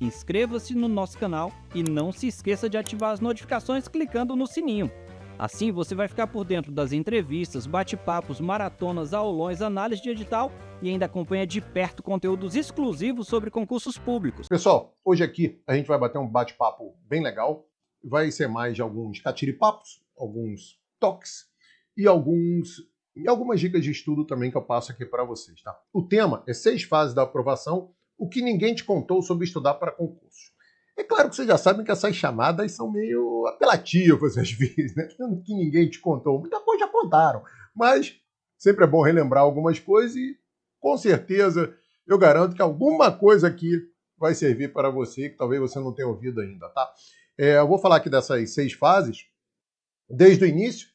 inscreva-se no nosso canal e não se esqueça de ativar as notificações clicando no sininho. Assim você vai ficar por dentro das entrevistas, bate-papos, maratonas, aulões, análise de edital e ainda acompanha de perto conteúdos exclusivos sobre concursos públicos. Pessoal, hoje aqui a gente vai bater um bate-papo bem legal. Vai ser mais de alguns catiripapos, alguns toques e algumas dicas de estudo também que eu passo aqui para vocês, tá? O tema é 6 fases da aprovação, o que ninguém te contou sobre estudar para concurso. É claro que vocês já sabem que essas chamadas são meio apelativas às vezes, né? Que ninguém te contou. Muita coisa já contaram, mas sempre é bom relembrar algumas coisas e, com certeza, eu garanto que alguma coisa aqui vai servir para você, que talvez você não tenha ouvido ainda, tá? Eu vou falar aqui dessas 6 fases, desde o início,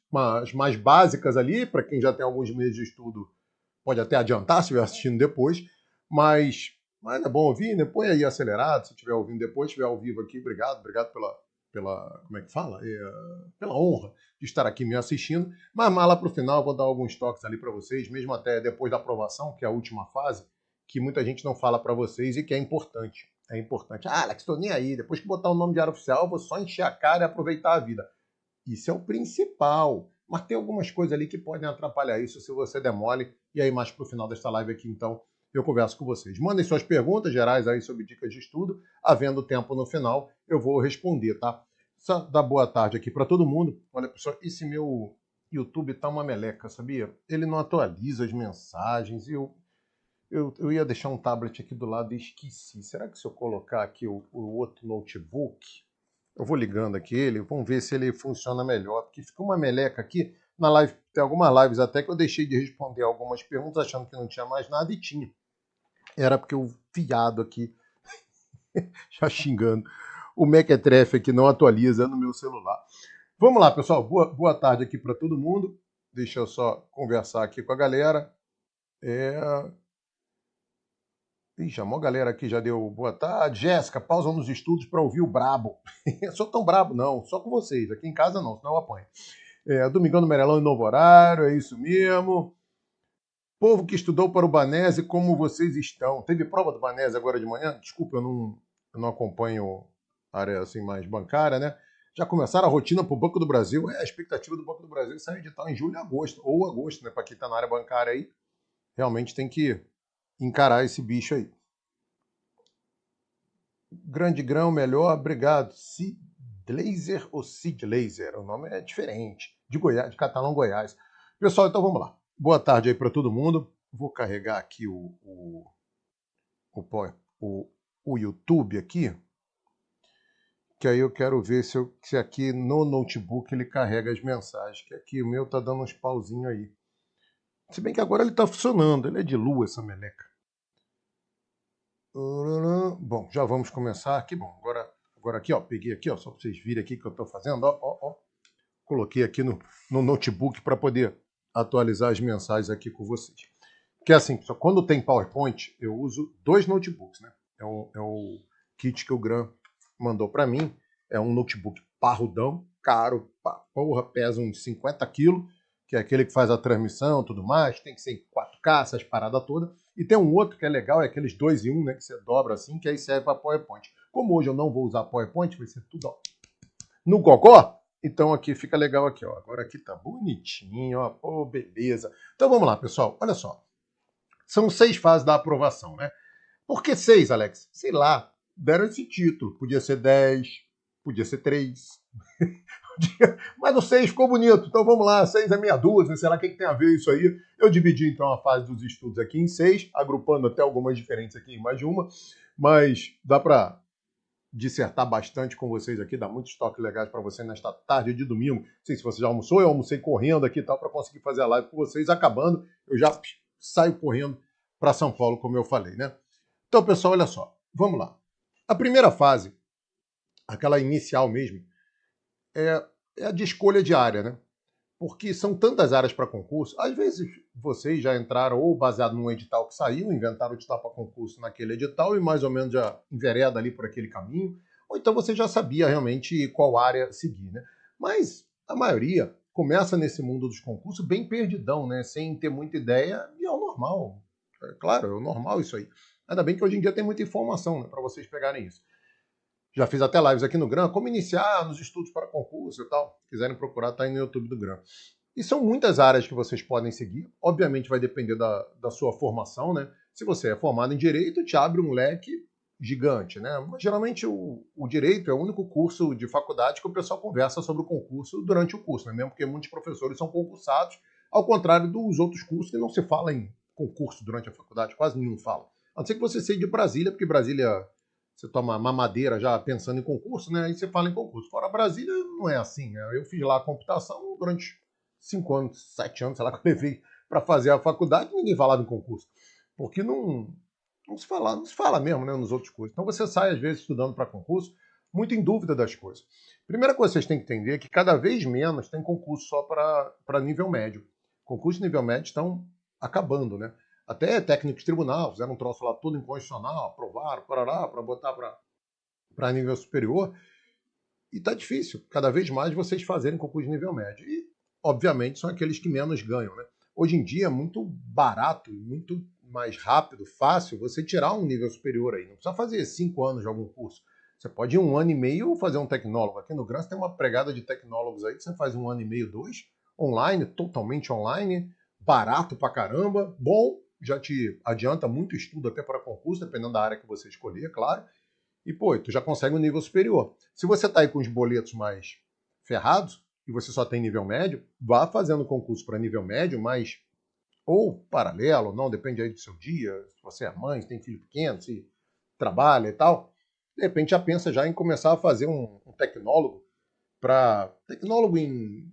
as mais básicas ali, para quem já tem alguns meses de estudo, pode até adiantar se estiver assistindo depois, mas é bom ouvir, né? Põe aí acelerado, se estiver ouvindo depois, se estiver ao vivo aqui, obrigado pela como é que fala? Pela honra de estar aqui me assistindo, mas lá para o final eu vou dar alguns toques ali para vocês, mesmo até depois da aprovação, que é a última fase, que muita gente não fala para vocês e que é importante. É importante. Ah, Alex, estou nem aí, depois que botar o nome de área oficial, eu vou só encher a cara e aproveitar a vida. Isso é o principal. Mas tem algumas coisas ali que podem atrapalhar isso se você der mole. E aí, mais pro final desta live aqui, então, eu converso com vocês. Mandem suas perguntas gerais aí sobre dicas de estudo. Havendo tempo no final, eu vou responder, tá? Só dar boa tarde aqui para todo mundo. Olha, pessoal, esse meu YouTube tá uma meleca, sabia? Ele não atualiza as mensagens. Eu ia deixar um tablet aqui do lado e esqueci. Será que se eu colocar aqui o outro notebook... Eu vou ligando aqui ele, vamos ver se ele funciona melhor, porque fica uma meleca aqui. Na live, tem algumas lives até que eu deixei de responder algumas perguntas achando que não tinha mais nada e tinha. Era porque o fiado aqui, já xingando, o Mequetrefe aqui não atualiza no meu celular. Vamos lá, pessoal. Boa tarde aqui para todo mundo. Deixa eu só conversar aqui com a galera. Ixi, a maior galera aqui já deu boa tarde. Jéssica, pausa nos estudos para ouvir o brabo. Eu sou tão brabo, não. Só com vocês. Aqui em casa, não. Senão eu apanho. Domingão no Merelão em novo horário. É isso mesmo. Povo que estudou para o Banese, como vocês estão? Teve prova do Banese agora de manhã? Desculpa, eu não acompanho a área assim, mais bancária, né? Já começaram a rotina para o Banco do Brasil. A expectativa do Banco do Brasil é sair edital em julho e agosto. Ou agosto, né? Para quem está na área bancária aí. Realmente tem que encarar esse bicho aí. Grande grão, melhor, obrigado. Cid Laser ou Cid Laser? O nome é diferente. De Goiás, de Catalão, Goiás. Pessoal, então vamos lá. Boa tarde aí para todo mundo. Vou carregar aqui o YouTube aqui, que aí eu quero ver se aqui no notebook ele carrega as mensagens, que aqui o meu tá dando uns pauzinhos aí. Se bem que agora ele tá funcionando, ele é de lua essa meleca. Bom, já vamos começar aqui. Bom, agora aqui, ó, peguei aqui, ó, só para vocês virem aqui o que eu estou fazendo, ó. Coloquei aqui no notebook para poder atualizar as mensagens aqui com vocês. Que é assim, pessoal, quando tem PowerPoint, eu uso 2 notebooks, né? É o kit que o Gran mandou para mim. É um notebook parrudão, caro, porra, pesa uns 50 quilos, que é aquele que faz a transmissão e tudo mais, tem que ser em 4K, essas paradas todas. E tem um outro que é legal, é aqueles 2 em 1, né, que você dobra assim, que aí serve para PowerPoint. Como hoje eu não vou usar PowerPoint, vai ser tudo ó, no cocó, então aqui fica legal aqui, ó. Agora aqui tá bonitinho, ó, pô, beleza. Então vamos lá, pessoal, olha só. São 6 fases da aprovação, né? Por que 6, Alex? Sei lá, deram esse título. Podia ser 10, podia ser 3. Mas o 6 ficou bonito, então vamos lá, 6 é meia dúzia, sei lá o que tem a ver isso aí. Eu dividi então a fase dos estudos aqui em 6, agrupando até algumas diferentes aqui em mais de uma, mas dá para dissertar bastante com vocês aqui, dar muitos toques legais para você nesta tarde de domingo. Não sei se você já almoçou, eu almocei correndo aqui e tal, para conseguir fazer a live com vocês. Acabando, eu já saio correndo para São Paulo, como eu falei, né? Então, pessoal, olha só, vamos lá. A primeira fase, aquela inicial mesmo, é a de escolha de área, né? Porque são tantas áreas para concurso. Às vezes vocês já entraram ou baseado num edital que saiu, inventaram o edital para concurso naquele edital e mais ou menos já envereda ali por aquele caminho, ou então você já sabia realmente qual área seguir, né? Mas a maioria começa nesse mundo dos concursos bem perdidão, né? Sem ter muita ideia, e é o normal. É claro, é o normal isso aí. Ainda bem que hoje em dia tem muita informação, né, para vocês pegarem isso. Já fiz até lives aqui no GRAM, como iniciar nos estudos para concurso e tal. Se quiserem procurar, tá aí no YouTube do GRAM. E são muitas áreas que vocês podem seguir. Obviamente vai depender da sua formação, né? Se você é formado em Direito, te abre um leque gigante, né? Mas, geralmente o Direito é o único curso de faculdade que o pessoal conversa sobre o concurso durante o curso, né? Mesmo porque muitos professores são concursados, ao contrário dos outros cursos que não se fala em concurso durante a faculdade, quase nenhum fala. A não ser que você seja de Brasília, porque Brasília você toma mamadeira já pensando em concurso, né? Aí você fala em concurso. Fora Brasília, não é assim, né? Eu fiz lá a computação durante 5 anos, 7 anos, sei lá, que eu levei para fazer a faculdade, ninguém falava em concurso. Porque não se fala mesmo, né, nos outros cursos. Então você sai, às vezes, estudando para concurso, muito em dúvida das coisas. Primeira coisa que vocês têm que entender é que cada vez menos tem concurso só para nível médio. Concursos de nível médio estão acabando, né? Até técnicos de tribunal fizeram um troço lá todo inconstitucional, aprovaram, para botar para nível superior. E está difícil, cada vez mais, vocês fazerem concurso de nível médio. E, obviamente, são aqueles que menos ganham, né? Hoje em dia é muito barato, muito mais rápido, fácil você tirar um nível superior aí. Não precisa fazer 5 anos de algum curso. Você pode, em 1 ano e meio, fazer um tecnólogo. Aqui no GRANS tem uma pregada de tecnólogos aí que você faz 1 ano e meio, 2, online, totalmente online, barato pra caramba, bom, já te adianta muito estudo até para concurso, dependendo da área que você escolher, claro. E, pô, tu já consegue um nível superior. Se você tá aí com os boletos mais ferrados, e você só tem nível médio, vá fazendo concurso para nível médio, mas ou paralelo, não, depende aí do seu dia, se você é mãe, se tem filho pequeno, se trabalha e tal. De repente já pensa já em começar a fazer um tecnólogo tecnólogo em.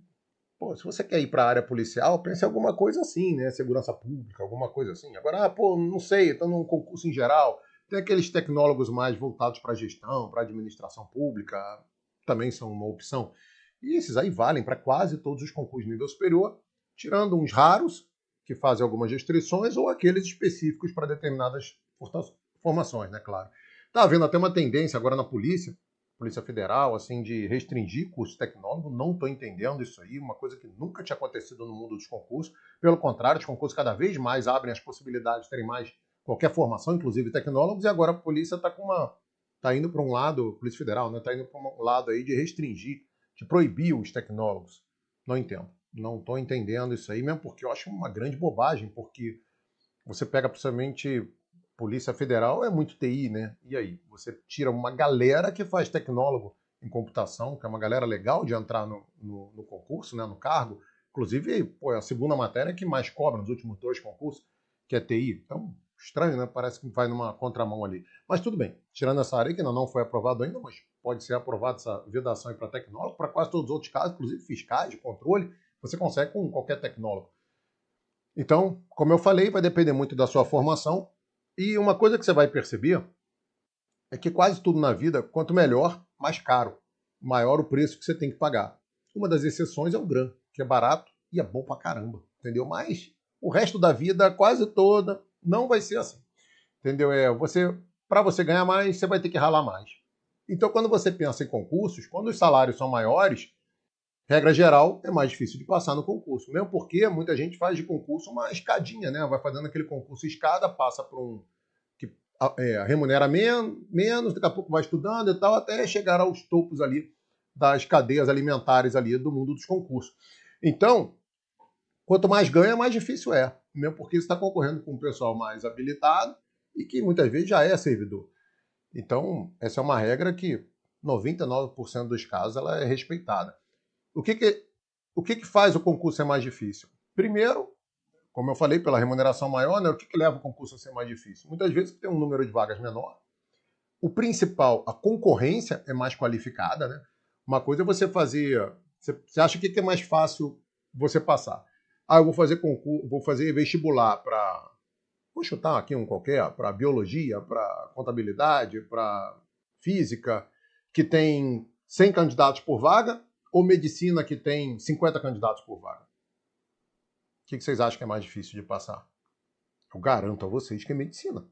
Pô, se você quer ir para a área policial, pense em alguma coisa assim, né? Segurança pública, alguma coisa assim. Agora, pô, não sei, estou num concurso em geral. Tem aqueles tecnólogos mais voltados para gestão, para administração pública, também são uma opção. E esses aí valem para quase todos os concursos de nível superior, tirando uns raros, que fazem algumas restrições, ou aqueles específicos para determinadas formações, né, claro. Está havendo até uma tendência agora na Polícia Federal, assim, de restringir curso tecnólogo. Não estou entendendo isso aí, uma coisa que nunca tinha acontecido no mundo dos concursos. Pelo contrário, os concursos cada vez mais abrem as possibilidades de terem mais qualquer formação, inclusive tecnólogos, e agora a polícia está indo para um lado, a Polícia Federal, né, está indo para um lado aí de restringir, de proibir os tecnólogos. Não entendo. Não estou entendendo isso aí, mesmo porque eu acho uma grande bobagem, porque você pega principalmente Polícia Federal, é muito TI, né? E aí? Você tira uma galera que faz tecnólogo em computação, que é uma galera legal de entrar no concurso, né, no cargo. Inclusive, pô, é a segunda matéria que mais cobra nos últimos 2 concursos, que é TI. Então, estranho, né? Parece que vai numa contramão ali. Mas tudo bem. Tirando essa área que ainda não foi aprovado ainda, mas pode ser aprovada essa vedação para tecnólogo, para quase todos os outros casos, inclusive fiscais, de controle, você consegue com qualquer tecnólogo. Então, como eu falei, vai depender muito da sua formação. E uma coisa que você vai perceber é que quase tudo na vida, quanto melhor, mais caro. Maior o preço que você tem que pagar. Uma das exceções é o GRAM, que é barato e é bom pra caramba, entendeu? Mas o resto da vida, quase toda, não vai ser assim. Entendeu? Para você ganhar mais, você vai ter que ralar mais. Então, quando você pensa em concursos, quando os salários são maiores, regra geral, é mais difícil de passar no concurso. Mesmo porque muita gente faz de concurso uma escadinha, né? Vai fazendo aquele concurso escada, passa por um que remunera menos, daqui a pouco vai estudando e tal, até chegar aos topos ali das cadeias alimentares ali do mundo dos concursos. Então, quanto mais ganha, mais difícil é. Mesmo porque você está concorrendo com um pessoal mais habilitado e que muitas vezes já é servidor. Então, essa é uma regra que 99% dos casos ela é respeitada. O que faz o concurso ser mais difícil? Primeiro, como eu falei, pela remuneração maior, né, o que leva o concurso a ser mais difícil? Muitas vezes tem um número de vagas menor. O principal, a concorrência é mais qualificada. Né? Uma coisa é você fazer... Você acha que é mais fácil você passar? Eu vou fazer concurso, vou fazer vestibular para... Vou chutar aqui um qualquer, para biologia, para contabilidade, para física, que tem 100 candidatos por vaga, ou medicina que tem 50 candidatos por vaga? O que vocês acham que é mais difícil de passar? Eu garanto a vocês que é medicina.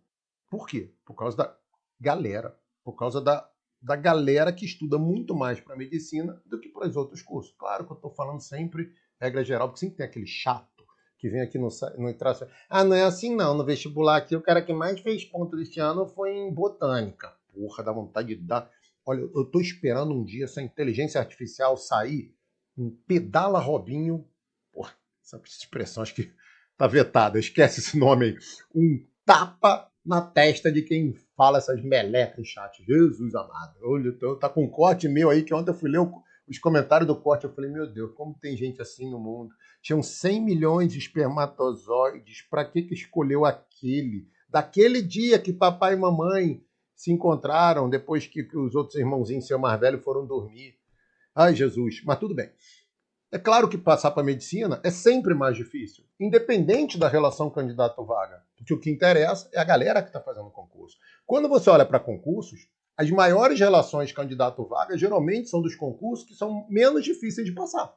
Por quê? Por causa da galera. Por causa da galera que estuda muito mais para medicina do que para os outros cursos. Claro que eu estou falando sempre regra geral, porque sempre tem aquele chato que vem aqui no traço. Não é assim não. No vestibular aqui, o cara que mais fez ponto deste ano foi em botânica. Porra, dá vontade de dar Olha, eu estou esperando um dia essa inteligência artificial sair, um pedala Robinho, porra, essa expressão acho que tá vetada, esquece esse nome aí, um tapa na testa de quem fala essas melecas em chat. Jesus amado, olha, tá com um corte meu aí, que ontem eu fui ler os comentários do corte, eu falei, meu Deus, como tem gente assim no mundo? Tinham 100 milhões de espermatozoides, para que escolheu aquele? Daquele dia que papai e mamãe se encontraram, depois que os outros irmãozinhos seu mais velho foram dormir. Ai, Jesus, mas tudo bem. É claro que passar para a medicina é sempre mais difícil, independente da relação candidato-vaga. Porque o que interessa é a galera que está fazendo o concurso. Quando você olha para concursos, as maiores relações candidato-vaga geralmente são dos concursos que são menos difíceis de passar. O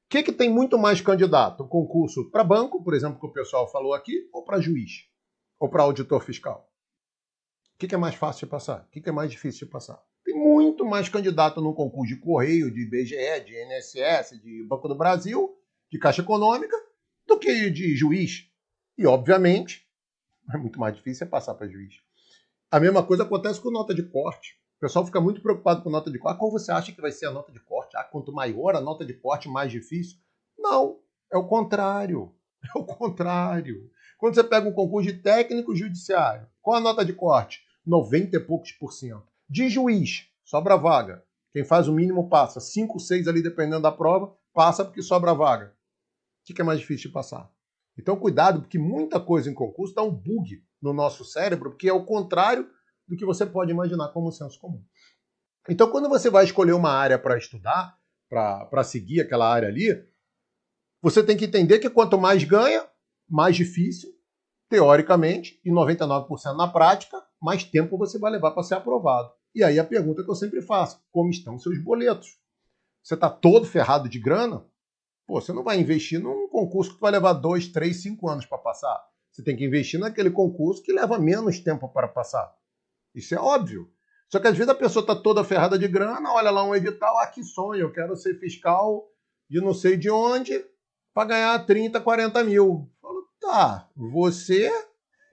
que tem muito mais candidato? O concurso para banco, por exemplo, que o pessoal falou aqui, ou para juiz? Ou para auditor fiscal? O que é mais fácil de passar? O que é mais difícil de passar? Tem muito mais candidato no concurso de Correio, de IBGE, de INSS, de Banco do Brasil, de Caixa Econômica, do que de juiz. E, obviamente, é muito mais difícil passar para juiz. A mesma coisa acontece com nota de corte. O pessoal fica muito preocupado com nota de corte. Qual você acha que vai ser a nota de corte? Quanto maior a nota de corte, mais difícil. Não, é o contrário. É o contrário. Quando você pega um concurso de técnico judiciário, qual a nota de corte? 90 e poucos %. De juiz, sobra vaga. Quem faz o mínimo passa. 5, 6 ali, dependendo da prova, passa porque sobra vaga. O que é mais difícil de passar? Então, cuidado, porque muita coisa em concurso dá um bug no nosso cérebro, porque é o contrário do que você pode imaginar como senso comum. Então, quando você vai escolher uma área para estudar, para seguir aquela área ali, você tem que entender que quanto mais ganha, mais difícil, teoricamente, e 99% na prática, mais tempo você vai levar para ser aprovado. E aí a pergunta que eu sempre faço, como estão seus boletos? Você está todo ferrado de grana? Pô, você não vai investir num concurso que vai levar 2, 3, 5 anos para passar. Você tem que investir naquele concurso que leva menos tempo para passar. Isso é óbvio. Só que às vezes a pessoa está toda ferrada de grana, olha lá um edital, que sonho, eu quero ser fiscal de não sei de onde para ganhar 30, 40 mil. Falo, tá, você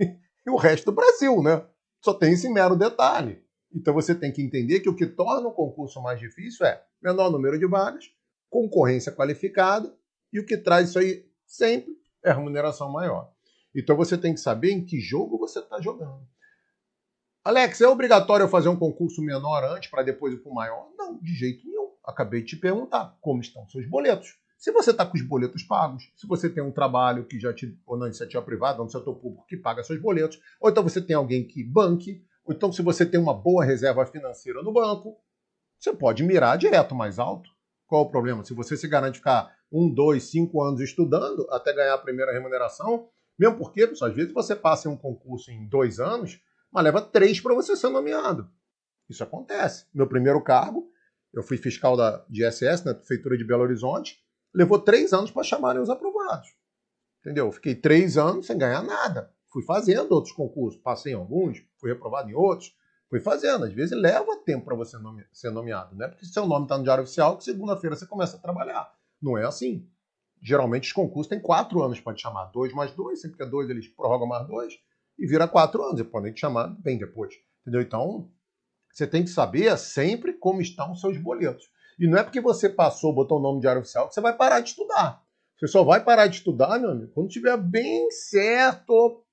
e o resto do Brasil, né? Só tem esse mero detalhe. Então você tem que entender que o que torna o concurso mais difícil é menor número de vagas, concorrência qualificada, e o que traz isso aí sempre é remuneração maior. Então você tem que saber em que jogo você está jogando. Alex, é obrigatório eu fazer um concurso menor antes para depois ir para o maior? Não, de jeito nenhum. Acabei de te perguntar como estão seus boletos. Se você está com os boletos pagos, se você tem um trabalho que já te, ou na iniciativa privada, ou no setor público que paga seus boletos, ou então você tem alguém que banque, ou então se você tem uma boa reserva financeira no banco, você pode mirar direto mais alto. Qual o problema? Se você se garante ficar 1, 2, 5 anos estudando até ganhar a primeira remuneração, mesmo porque, pessoal, às vezes você passa em um concurso em 2 anos, mas leva 3 para você ser nomeado. Isso acontece. Meu primeiro cargo, eu fui fiscal de ISS, na Prefeitura de Belo Horizonte, levou 3 anos para chamarem os aprovados. Entendeu? Fiquei 3 anos sem ganhar nada. Fui fazendo outros concursos, passei em alguns, fui reprovado em outros, fui fazendo. Às vezes leva tempo para você ser nomeado. Não é porque seu nome está no Diário Oficial que segunda-feira você começa a trabalhar. Não é assim. Geralmente os concursos têm 4 anos para te chamar. 2 mais 2, sempre que é 2 eles prorrogam mais 2 e vira 4 anos. Eles podem te chamar bem depois. Entendeu? Então, você tem que saber sempre como estão os seus boletos. E não é porque você passou, botou o nome de Diário Oficial, que você vai parar de estudar. Você só vai parar de estudar, meu amigo, quando tiver bem certo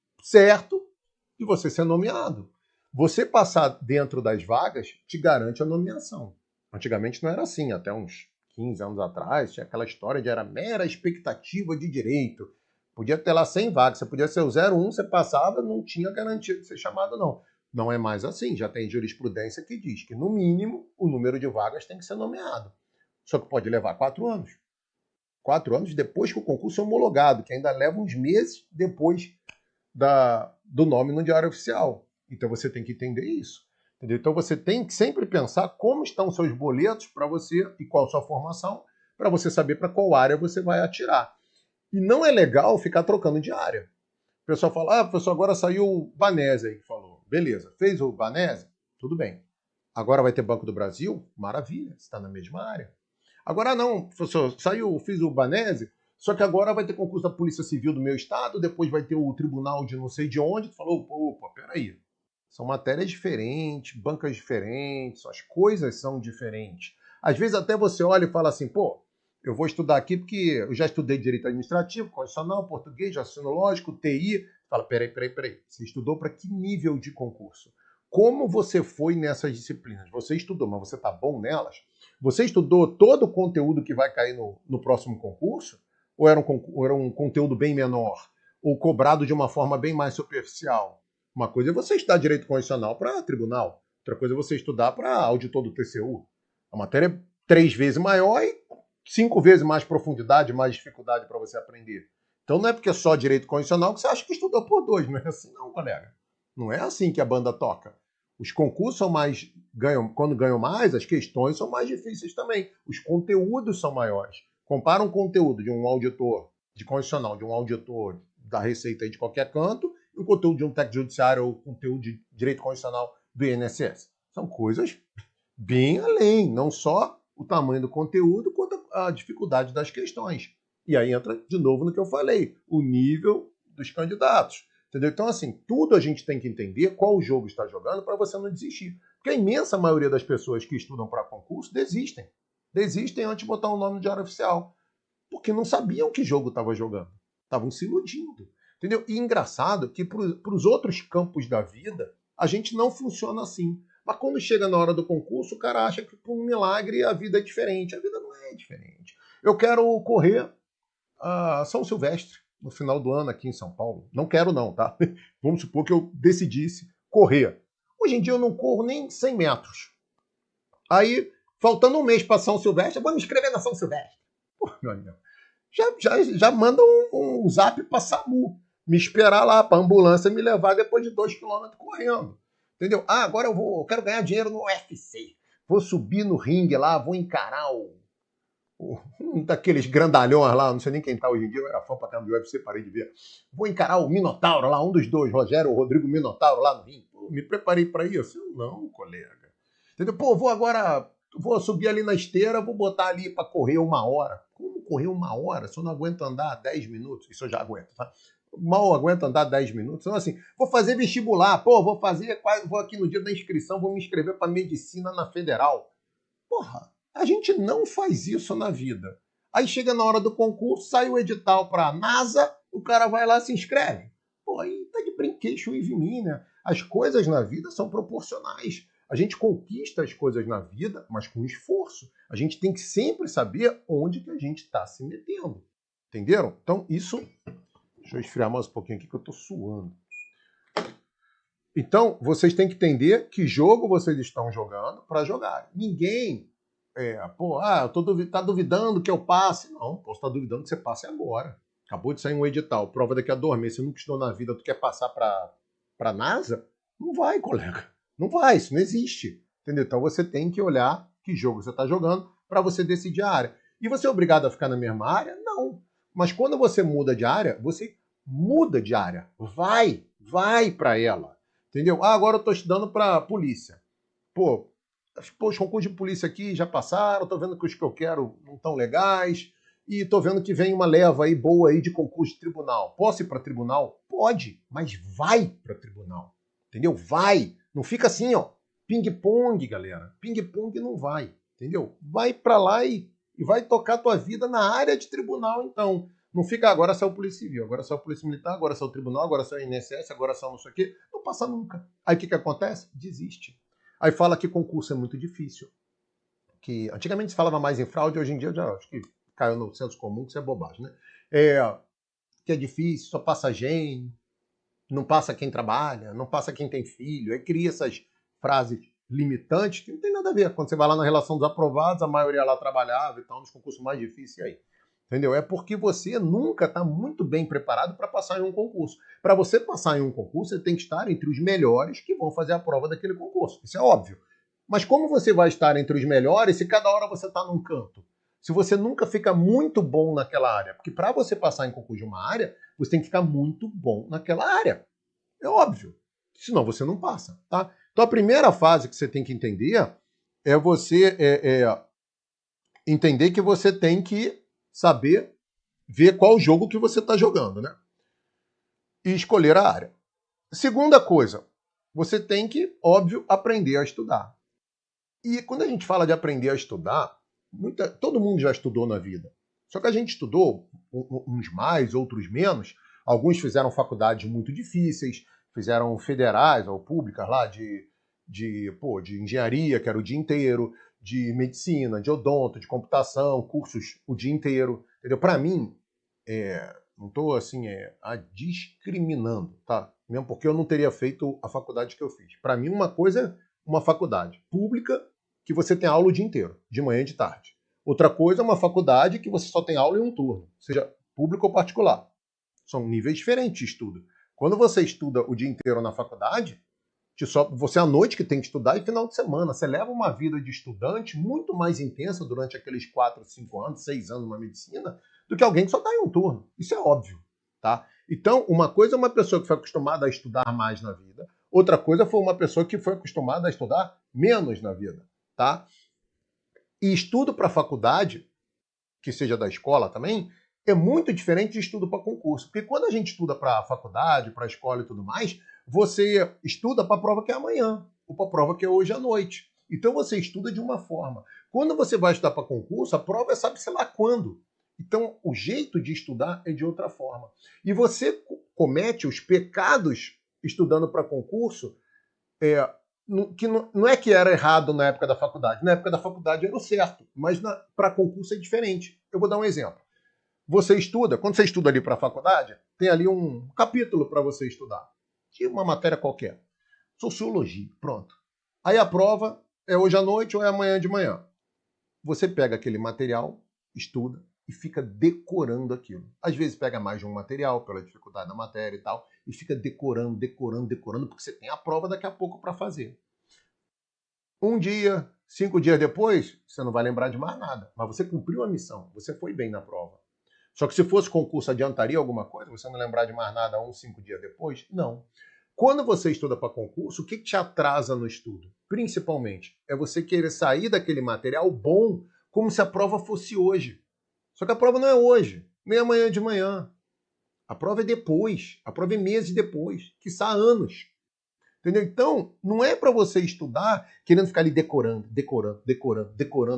de você ser nomeado. Você passar dentro das vagas te garante a nomeação. Antigamente não era assim, até uns 15 anos atrás, tinha aquela história de era mera expectativa de direito. Podia ter lá 100 vagas, você podia ser o 01, você passava, não tinha garantia de ser chamado, não. Não é mais assim, já tem jurisprudência que diz que, no mínimo, o número de vagas tem que ser nomeado. Só que pode levar 4 anos. 4 anos depois que o concurso é homologado, que ainda leva uns meses depois do nome no Diário Oficial. Então você tem que entender isso. Entendeu? Então você tem que sempre pensar como estão seus boletos para você e qual a sua formação, para você saber para qual área você vai atirar. E não é legal ficar trocando de área. O pessoal fala, professor, agora saiu o Banese aí que falou. Beleza, fez o Banese? Tudo bem. Agora vai ter Banco do Brasil? Maravilha, você está na mesma área. Agora não, professor, fiz o Banese, só que agora vai ter concurso da Polícia Civil do meu estado, depois vai ter o tribunal de não sei de onde. Tu falou, opa, peraí. São matérias diferentes, bancas diferentes, as coisas são diferentes. Às vezes até você olha e fala assim, pô, eu vou estudar aqui porque eu já estudei direito administrativo, constitucional, português, raciocínio lógico, TI. Fala, peraí. Você estudou para que nível de concurso? Como você foi nessas disciplinas? Você estudou, mas você está bom nelas? Você estudou todo o conteúdo que vai cair no próximo concurso? Ou era um conteúdo bem menor? Ou cobrado de uma forma bem mais superficial? Uma coisa é você estudar direito constitucional para tribunal. Outra coisa é você estudar para auditor do TCU. A matéria é 3 vezes maior e 5 vezes mais profundidade, mais dificuldade para você aprender. Então não é porque é só direito constitucional que você acha que estudou por 2. Não é assim não, colega. Não é assim que a banda toca. Os concursos são mais... quando ganham mais, as questões são mais difíceis também. Os conteúdos são maiores. Compara um conteúdo de um auditor de constitucional, de um auditor da Receita aí de qualquer canto, e um conteúdo de um técnico judiciário ou conteúdo de direito constitucional do INSS. São coisas bem além, não só o tamanho do conteúdo, quanto a dificuldade das questões. E aí entra de novo no que eu falei, o nível dos candidatos. Entendeu? Então, assim, tudo a gente tem que entender qual jogo está jogando para você não desistir. Porque a imensa maioria das pessoas que estudam para concurso desistem. Desistem antes de botar o nome no diário oficial. Porque não sabiam que jogo estava jogando. Estavam se iludindo. Entendeu? E engraçado que para os outros campos da vida, a gente não funciona assim. Mas quando chega na hora do concurso, o cara acha que por um milagre a vida é diferente. A vida não é diferente. Eu quero correr a São Silvestre no final do ano aqui em São Paulo. Não quero não, tá? Vamos supor que eu decidisse correr. Hoje em dia eu não corro nem 100 metros. Aí, faltando um mês para São Silvestre, eu vou me inscrever na São Silvestre. Pô, meu amigo, já manda um zap para SAMU. Me esperar lá para a ambulância me levar depois de 2 quilômetros correndo. Entendeu? Ah, agora eu quero ganhar dinheiro no UFC. Vou subir no ringue lá, vou encarar um daqueles grandalhões lá, não sei nem quem tá hoje em dia, eu era fã pra caramba do UFC, parei de ver. Vou encarar o Minotauro lá, um dos dois, Rogério ou Rodrigo Minotauro lá no ringue. Pô, me preparei para isso? Não, colega. Entendeu? Pô, vou subir ali na esteira, vou botar ali para correr 1 hora. Como correr 1 hora? Se eu não aguento andar 10 minutos, isso eu já aguento, tá? Mal aguento andar 10 minutos. Então, assim, vou fazer vestibular, pô, vou aqui no dia da inscrição, vou me inscrever para medicina na Federal. Porra, a gente não faz isso na vida. Aí chega na hora do concurso, sai o edital para a NASA, o cara vai lá e se inscreve. Pô, aí tá de brinquedo em mim, né? As coisas na vida são proporcionais. A gente conquista as coisas na vida, mas com esforço. A gente tem que sempre saber onde que a gente está se metendo. Entenderam? Então, isso... Deixa eu esfriar mais um pouquinho aqui que eu tô suando. Então, vocês têm que entender que jogo vocês estão jogando para jogar. Ninguém... tá duvidando que eu passe? Não, posso estar duvidando que você passe agora. Acabou de sair um edital, prova daqui a 2 meses. Você nunca estudou na vida, tu quer passar para NASA? Não vai, colega. Não vai, isso não existe. Entendeu? Então você tem que olhar que jogo você está jogando para você decidir a área. E você é obrigado a ficar na mesma área? Não. Mas quando você muda de área, você muda de área. Vai para ela. Entendeu? Ah, agora eu estou estudando para polícia. Pô, os concursos de polícia aqui já passaram, tô vendo que os que eu quero não estão legais, e tô vendo que vem uma leva aí boa aí de concurso de tribunal. Posso ir para tribunal? Pode, mas vai para tribunal. Entendeu? Vai. Não fica assim, ó, ping-pong, galera. Ping-pong não vai, entendeu? Vai para lá e vai tocar tua vida na área de tribunal, então. Não fica agora só o Polícia Civil, agora só o Polícia Militar, agora só o Tribunal, agora só o INSS, agora só não sei o quê. Não passa nunca. Aí o que acontece? Desiste. Aí fala que concurso é muito difícil. Que antigamente se falava mais em fraude, hoje em dia eu já acho que caiu no senso comum, que isso é bobagem, né? Que é difícil, só passa gente, não passa quem trabalha, não passa quem tem filho. Aí cria essas frases limitantes que não tem nada a ver. Quando você vai lá na relação dos aprovados, a maioria lá trabalhava e tal, nos concursos mais difíceis, e aí? Entendeu? É porque você nunca está muito bem preparado para passar em um concurso. Para você passar em um concurso, você tem que estar entre os melhores que vão fazer a prova daquele concurso. Isso é óbvio. Mas como você vai estar entre os melhores se cada hora você está num canto? Se você nunca fica muito bom naquela área? Porque para você passar em concurso de uma área, você tem que ficar muito bom naquela área. É óbvio. Senão você não passa, tá? Então a primeira fase que você tem que entender é você entender que você tem que saber ver qual jogo que você está jogando, né? E escolher a área. Segunda coisa, você tem que, óbvio, aprender a estudar. E quando a gente fala de aprender a estudar, todo mundo já estudou na vida. Só que a gente estudou, uns mais, outros menos. Alguns fizeram faculdades muito difíceis, fizeram federais ou públicas lá de engenharia, que era o dia inteiro, de medicina, de odonto, de computação, cursos o dia inteiro. Entendeu? Para mim, não estou assim, discriminando, tá? Mesmo porque eu não teria feito a faculdade que eu fiz. Para mim, uma coisa é uma faculdade pública que você tem aula o dia inteiro, de manhã e de tarde. Outra coisa é uma faculdade que você só tem aula em um turno, seja público ou particular. São níveis diferentes de estudo. Quando você estuda o dia inteiro na faculdade, você à noite que tem que estudar e final de semana. Você leva uma vida de estudante muito mais intensa durante aqueles 4, 5 anos, 6 anos numa medicina, do que alguém que só está em um turno. Isso é óbvio, tá? Então, uma coisa é uma pessoa que foi acostumada a estudar mais na vida, outra coisa foi uma pessoa que foi acostumada a estudar menos na vida, tá? E estudo para faculdade, que seja da escola também, é muito diferente de estudo para concurso. Porque quando a gente estuda para faculdade, para escola e tudo mais, você estuda para a prova que é amanhã, ou para a prova que é hoje à noite. Então você estuda de uma forma. Quando você vai estudar para concurso, a prova é sabe sei lá quando. Então o jeito de estudar é de outra forma. E você comete os pecados estudando para concurso, que não é que era errado na época da faculdade. Na época da faculdade era o certo, mas para concurso é diferente. Eu vou dar um exemplo. Você estuda, quando você estuda ali para a faculdade, tem ali um capítulo para você estudar, de uma matéria qualquer. Sociologia, pronto. Aí a prova é hoje à noite ou é amanhã de manhã. Você pega aquele material, estuda e fica decorando aquilo. Às vezes pega mais de um material pela dificuldade da matéria e tal, e fica decorando, porque você tem a prova daqui a pouco para fazer. Um dia, 5 dias depois, você não vai lembrar de mais nada, mas você cumpriu a missão, você foi bem na prova. Só que se fosse concurso, adiantaria alguma coisa? Você não lembrar de mais nada 5 dias depois? Não. Quando você estuda para concurso, o que te atrasa no estudo? Principalmente, é você querer sair daquele material bom como se a prova fosse hoje. Só que a prova não é hoje, nem amanhã de manhã. A prova é depois, a prova é meses depois, quiçá anos. Entendeu? Então, não é para você estudar querendo ficar ali decorando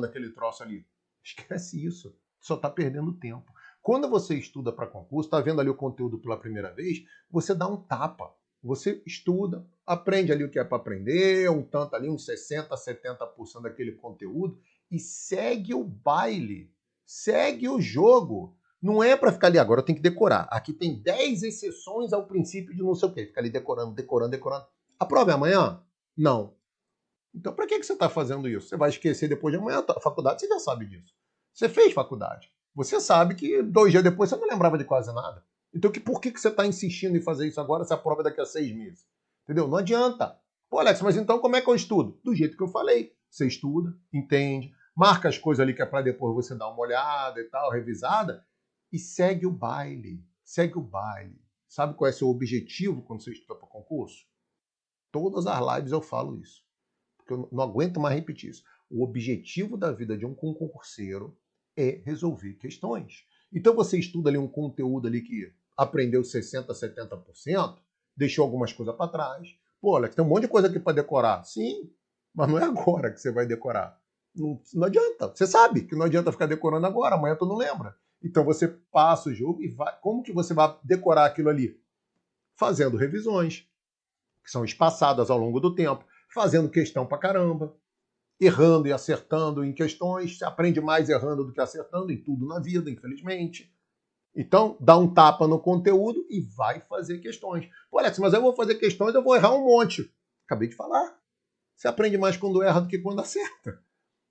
aquele troço ali. Esquece isso. Só está perdendo tempo. Quando você estuda para concurso, está vendo ali o conteúdo pela primeira vez, você dá um tapa. Você estuda, aprende ali o que é para aprender, um tanto ali, uns 60%, 70% daquele conteúdo, e segue o baile, segue o jogo. Não é para ficar ali, agora eu tenho que decorar. Aqui tem 10 exceções ao princípio de não sei o quê. Fica ali decorando. A prova é amanhã? Não. Então, para que você está fazendo isso? Você vai esquecer depois de amanhã. A faculdade, você já sabe disso. Você fez faculdade. Você sabe que 2 dias depois você não lembrava de quase nada. Então, por que você está insistindo em fazer isso agora se a prova é daqui a 6 meses? Entendeu? Não adianta. Pô, Alex, mas então como é que eu estudo? Do jeito que eu falei. Você estuda, entende, marca as coisas ali que é para depois você dar uma olhada e tal, revisada, e segue o baile. Segue o baile. Sabe qual é o seu objetivo quando você estuda para concurso? Todas as lives eu falo isso. Porque eu não aguento mais repetir isso. O objetivo da vida de um concurseiro é resolver questões. Então você estuda ali um conteúdo ali que aprendeu 60%, 70%, deixou algumas coisas para trás. Pô, Alex, tem um monte de coisa aqui para decorar. Sim, mas não é agora que você vai decorar. Não adianta. Você sabe que não adianta ficar decorando agora, amanhã tu não lembra. Então você passa o jogo e vai. Como que você vai decorar aquilo ali? Fazendo revisões, que são espaçadas ao longo do tempo, fazendo questão pra caramba, errando e acertando em questões. Você aprende mais errando do que acertando em tudo na vida, infelizmente. Então, dá um tapa no conteúdo e vai fazer questões. Pô, Alex, mas eu vou fazer questões, eu vou errar um monte. Acabei de falar. Você aprende mais quando erra do que quando acerta.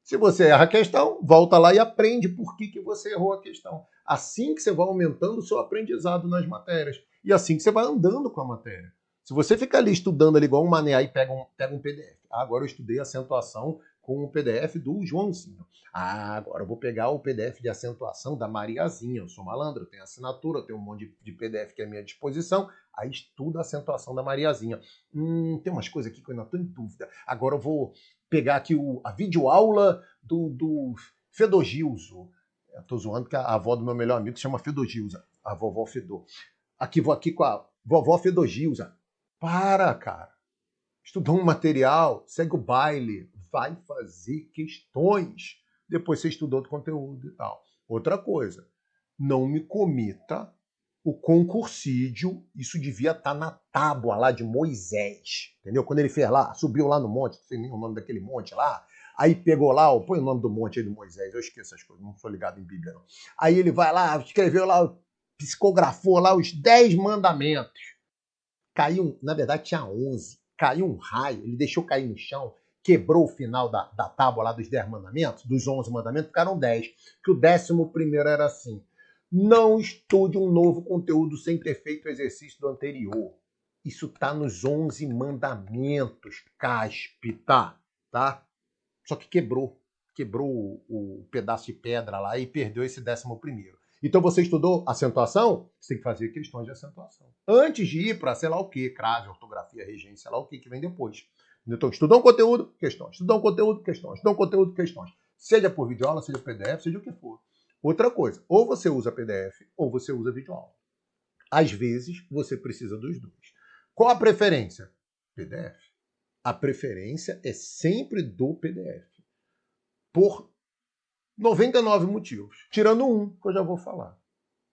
Se você erra a questão, volta lá e aprende por que você errou a questão. Assim que você vai aumentando o seu aprendizado nas matérias. E assim que você vai andando com a matéria. Se você fica ali estudando ali igual um mané e pega um PDF. Agora eu estudei acentuação com o PDF do Joãozinho. Agora eu vou pegar o PDF de acentuação da Mariazinha. Eu sou malandro, eu tenho assinatura, eu tenho um monte de PDF que é à minha disposição. Aí estudo a acentuação da Mariazinha. Tem umas coisas aqui que eu ainda estou em dúvida. Agora eu vou pegar aqui a videoaula do Fedogilzo. Eu tô zoando porque a avó do meu melhor amigo se chama Fedogilza. A vovó Fedor. Vou aqui com a vovó Fedogilza. Para, cara. Estudou um material, segue o baile, vai fazer questões. Depois você estudou outro conteúdo e tal. Outra coisa, não me cometa o concursídio, isso devia estar na tábua lá de Moisés, entendeu? Quando ele fez lá, subiu lá no monte, não sei nem o nome daquele monte lá, aí pegou lá, põe o nome do monte aí de Moisés, eu esqueço essas coisas, não sou ligado em Bíblia não. Aí ele vai lá, escreveu lá, psicografou lá os 10 mandamentos. Caiu, na verdade tinha 11, caiu um raio, ele deixou cair no chão, quebrou o final da tábua lá dos 10 mandamentos, dos 11 mandamentos, ficaram 10, que o 11º era assim: não estude um novo conteúdo sem ter feito o exercício do anterior. Isso está nos 11 mandamentos, cáspita, tá? Só que quebrou o pedaço de pedra lá e perdeu esse 11º. Então você estudou acentuação? Você tem que fazer questões de acentuação. Antes de ir para sei lá o quê, crase, ortografia, regência, sei lá o quê, que vem depois. Então, estudou um conteúdo, questões. Estudou um conteúdo, questões. Estudou um conteúdo, questões. Seja por videoaula, seja PDF, seja o que for. Outra coisa, ou você usa PDF ou você usa videoaula. Às vezes, você precisa dos dois. Qual a preferência? PDF. A preferência é sempre do PDF. Por 99 motivos. Tirando um, que eu já vou falar.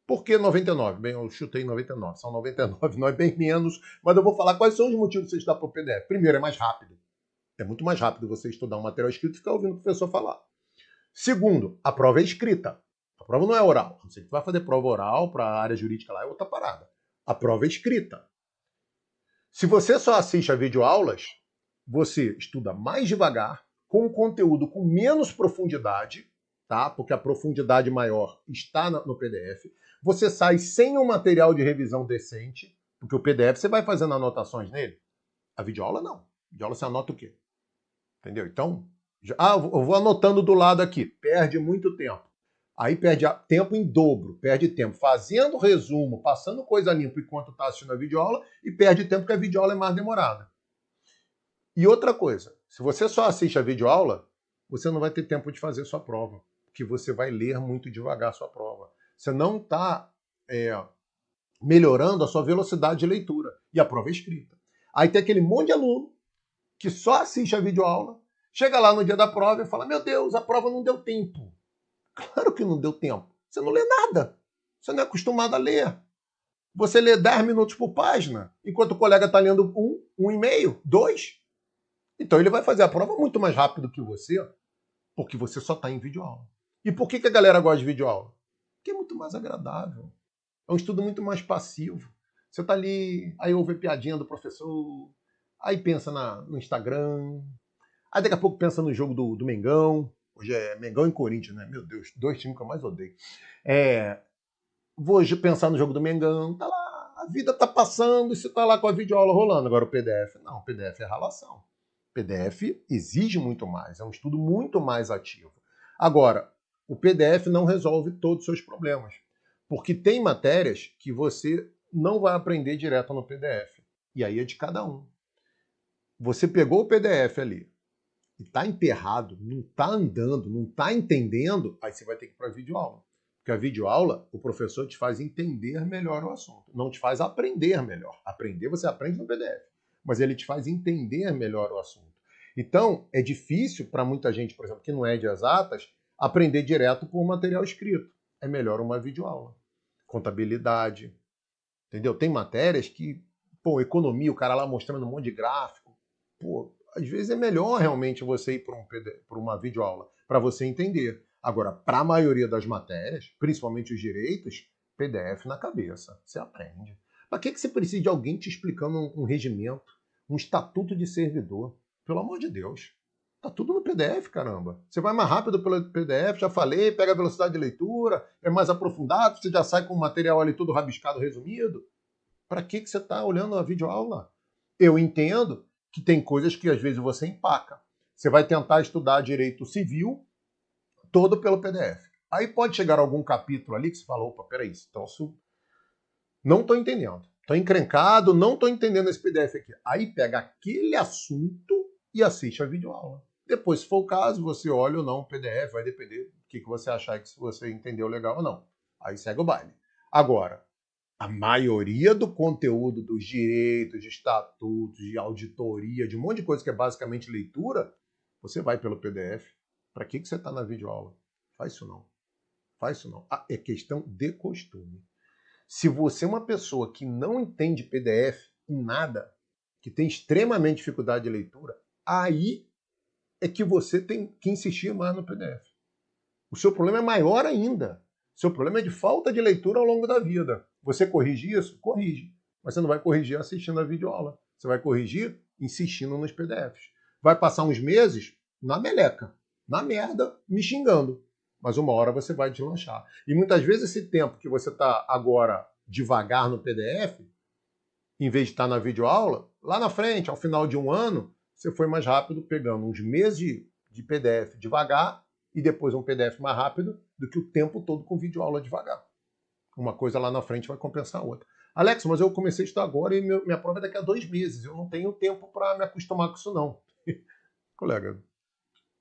Por que 99? Bem, eu chutei 99. São 99, não é bem menos. Mas eu vou falar quais são os motivos de você estudar por PDF. Primeiro, é mais rápido. É muito mais rápido você estudar um material escrito e ficar ouvindo o professor falar. Segundo, a prova é escrita. A prova não é oral. Não sei que vai fazer prova oral para a área jurídica lá, é outra parada. A prova é escrita. Se você só assiste a videoaulas, você estuda mais devagar, com conteúdo com menos profundidade, tá? Porque a profundidade maior está no PDF. Você sai sem um material de revisão decente, porque o PDF você vai fazendo anotações nele. A videoaula não. A videoaula você anota o quê? Entendeu? Então, eu vou anotando do lado aqui. Perde muito tempo. Aí perde tempo em dobro. Perde tempo fazendo resumo, passando coisa limpa enquanto está assistindo a videoaula, e perde tempo porque a videoaula é mais demorada. E outra coisa, se você só assiste a videoaula, você não vai ter tempo de fazer sua prova, porque você vai ler muito devagar a sua prova. Você não está melhorando a sua velocidade de leitura. E a prova é escrita. Aí tem aquele monte de aluno que só assiste a videoaula, chega lá no dia da prova e fala: meu Deus, a prova não deu tempo. Claro que não deu tempo. Você não lê nada. Você não é acostumado a ler. Você lê 10 minutos por página, enquanto o colega está lendo 1,5, 2. Então ele vai fazer a prova muito mais rápido que você, porque você só está em videoaula. E por que a galera gosta de videoaula? Porque é muito mais agradável. É um estudo muito mais passivo. Você está ali, aí ouve a piadinha do professor, aí pensa no Instagram, aí daqui a pouco pensa no jogo do Mengão. Hoje é Mengão e Corinthians, né? Meu Deus, 2 times que eu mais odeio. Vou pensar no jogo do Mengão, tá lá, a vida tá passando e você tá lá com a videoaula rolando. Agora o PDF, não, o PDF é ralação. O PDF exige muito mais, é um estudo muito mais ativo. Agora, o PDF não resolve todos os seus problemas, porque tem matérias que você não vai aprender direto no PDF. E aí é de cada um. Você pegou o PDF ali, e está emperrado, não está andando, não está entendendo, aí você vai ter que ir para a videoaula. Porque a videoaula, o professor te faz entender melhor o assunto, não te faz aprender melhor. Aprender você aprende no PDF, mas ele te faz entender melhor o assunto. Então, é difícil para muita gente, por exemplo, que não é de exatas, aprender direto por material escrito. É melhor uma videoaula. Contabilidade, entendeu? Tem matérias que, economia, o cara lá mostrando um monte de gráfico, às vezes é melhor realmente você ir para uma videoaula, para você entender. Agora, para a maioria das matérias, principalmente os direitos, PDF na cabeça, você aprende. Para que você precisa de alguém te explicando um regimento, um estatuto de servidor? Pelo amor de Deus. Tá tudo no PDF, caramba. Você vai mais rápido pelo PDF, já falei, pega a velocidade de leitura, é mais aprofundado, você já sai com o material ali todo rabiscado, resumido. Para que você está olhando a videoaula? Eu entendo que tem coisas que às vezes você empaca. Você vai tentar estudar direito civil todo pelo PDF. Aí pode chegar algum capítulo ali que você fala: opa, peraí, então não estou entendendo. Estou encrencado, não estou entendendo esse PDF aqui. Aí pega aquele assunto e assiste a videoaula. Depois, se for o caso, você olha ou não o PDF, vai depender do que você achar que se você entendeu legal ou não. Aí segue o baile. Agora, A maioria do conteúdo dos direitos, de estatutos, de auditoria, de um monte de coisa que é basicamente leitura, você vai pelo PDF. Para que você está na videoaula? Faz isso não. Faz isso não. É questão de costume. Se você é uma pessoa que não entende PDF em nada, que tem extremamente dificuldade de leitura, aí é que você tem que insistir mais no PDF. O seu problema é maior ainda. O seu problema é de falta de leitura ao longo da vida. Você corrige isso? Corrige. Mas você não vai corrigir assistindo a videoaula. Você vai corrigir insistindo nos PDFs. Vai passar uns meses na meleca, na merda, me xingando. Mas uma hora você vai deslanchar. E muitas vezes esse tempo que você está agora devagar no PDF, em vez de estar na videoaula, lá na frente, ao final de um ano, você foi mais rápido pegando uns meses de PDF devagar e depois um PDF mais rápido do que o tempo todo com videoaula devagar. Uma coisa lá na frente vai compensar a outra. Alex, mas eu comecei a estudar agora e minha prova é daqui a 2 meses. Eu não tenho tempo para me acostumar com isso, não. Colega,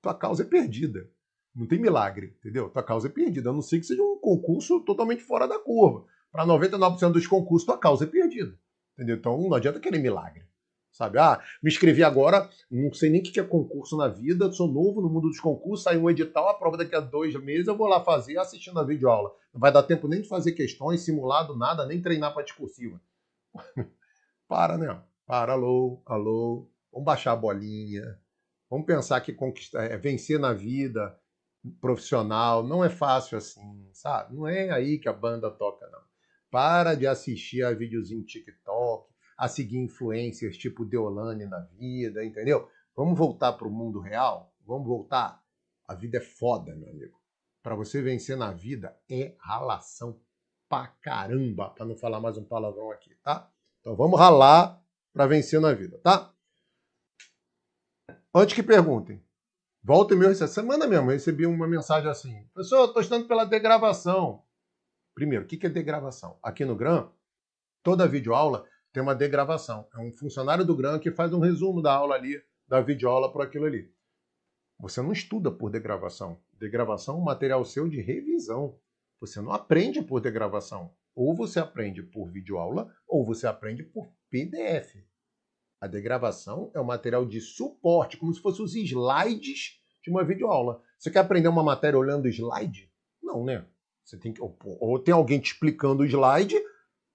tua causa é perdida. Não tem milagre, entendeu? Tua causa é perdida. A não ser que seja um concurso totalmente fora da curva. Para 99% dos concursos, tua causa é perdida. Entendeu? Então não adianta querer milagre. Sabe? Me inscrevi agora, não sei nem o que é concurso na vida, sou novo no mundo dos concursos, saiu um edital, a prova daqui a 2 meses, eu vou lá fazer assistindo a videoaula. Não vai dar tempo nem de fazer questões, simulado, nada, nem treinar para discursiva. Para, né? Para, alô. Vamos baixar a bolinha. Vamos pensar que vencer na vida profissional não é fácil assim, sabe? Não é aí que a banda toca, não. Para de assistir a videozinho TikTok, a seguir influencers tipo Deolane na vida, entendeu? Vamos voltar para o mundo real? Vamos voltar? A vida é foda, meu amigo. Para você vencer na vida é ralação pra caramba, para não falar mais um palavrão aqui, tá? Então vamos ralar para vencer na vida, tá? Antes que perguntem, volta e meia, essa semana mesmo, eu recebi uma mensagem assim: professor, estou estudando pela degravação. Primeiro, o que é degravação? Aqui no GRAM, toda videoaula tem uma degravação. É um funcionário do GRAM que faz um resumo da aula ali, da videoaula por aquilo ali. Você não estuda por degravação. Degravação é um material seu de revisão. Você não aprende por degravação. Ou você aprende por videoaula, ou você aprende por PDF. A degravação é um material de suporte, como se fossem os slides de uma videoaula. Você quer aprender uma matéria olhando o slide? Não, né? Você tem que, ou tem alguém te explicando o slide,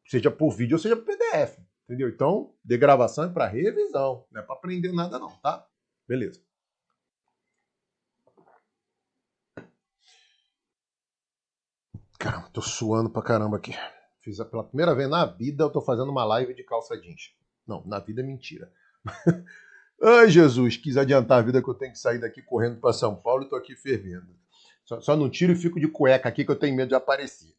seja por vídeo ou seja por PDF. Entendeu? Então, degravação é para revisão, não é para aprender nada não, tá? Beleza. Caramba, tô suando pra caramba aqui. Fiz pela primeira vez na vida, eu tô fazendo uma live de calça jeans. Não, na vida é mentira. Ai, Jesus, quis adiantar a vida que eu tenho que sair daqui correndo para São Paulo e tô aqui fervendo. Só não tiro e fico de cueca aqui que eu tenho medo de aparecer.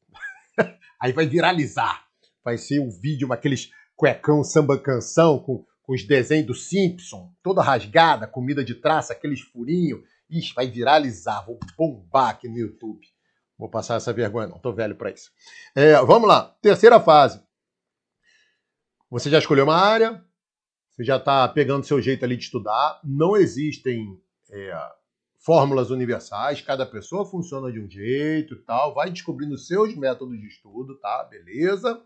Aí vai viralizar. Vai ser um vídeo, aqueles cuecão samba canção com os desenhos do Simpson, toda rasgada, comida de traça, aqueles furinhos. Ixi, vai viralizar, vou bombar aqui no YouTube. Vou passar essa vergonha não, tô velho para isso. Vamos lá, terceira fase. Você já escolheu uma área, você já está pegando seu jeito ali de estudar, não existem fórmulas universais, cada pessoa funciona de um jeito e tal, vai descobrindo seus métodos de estudo, tá? Beleza?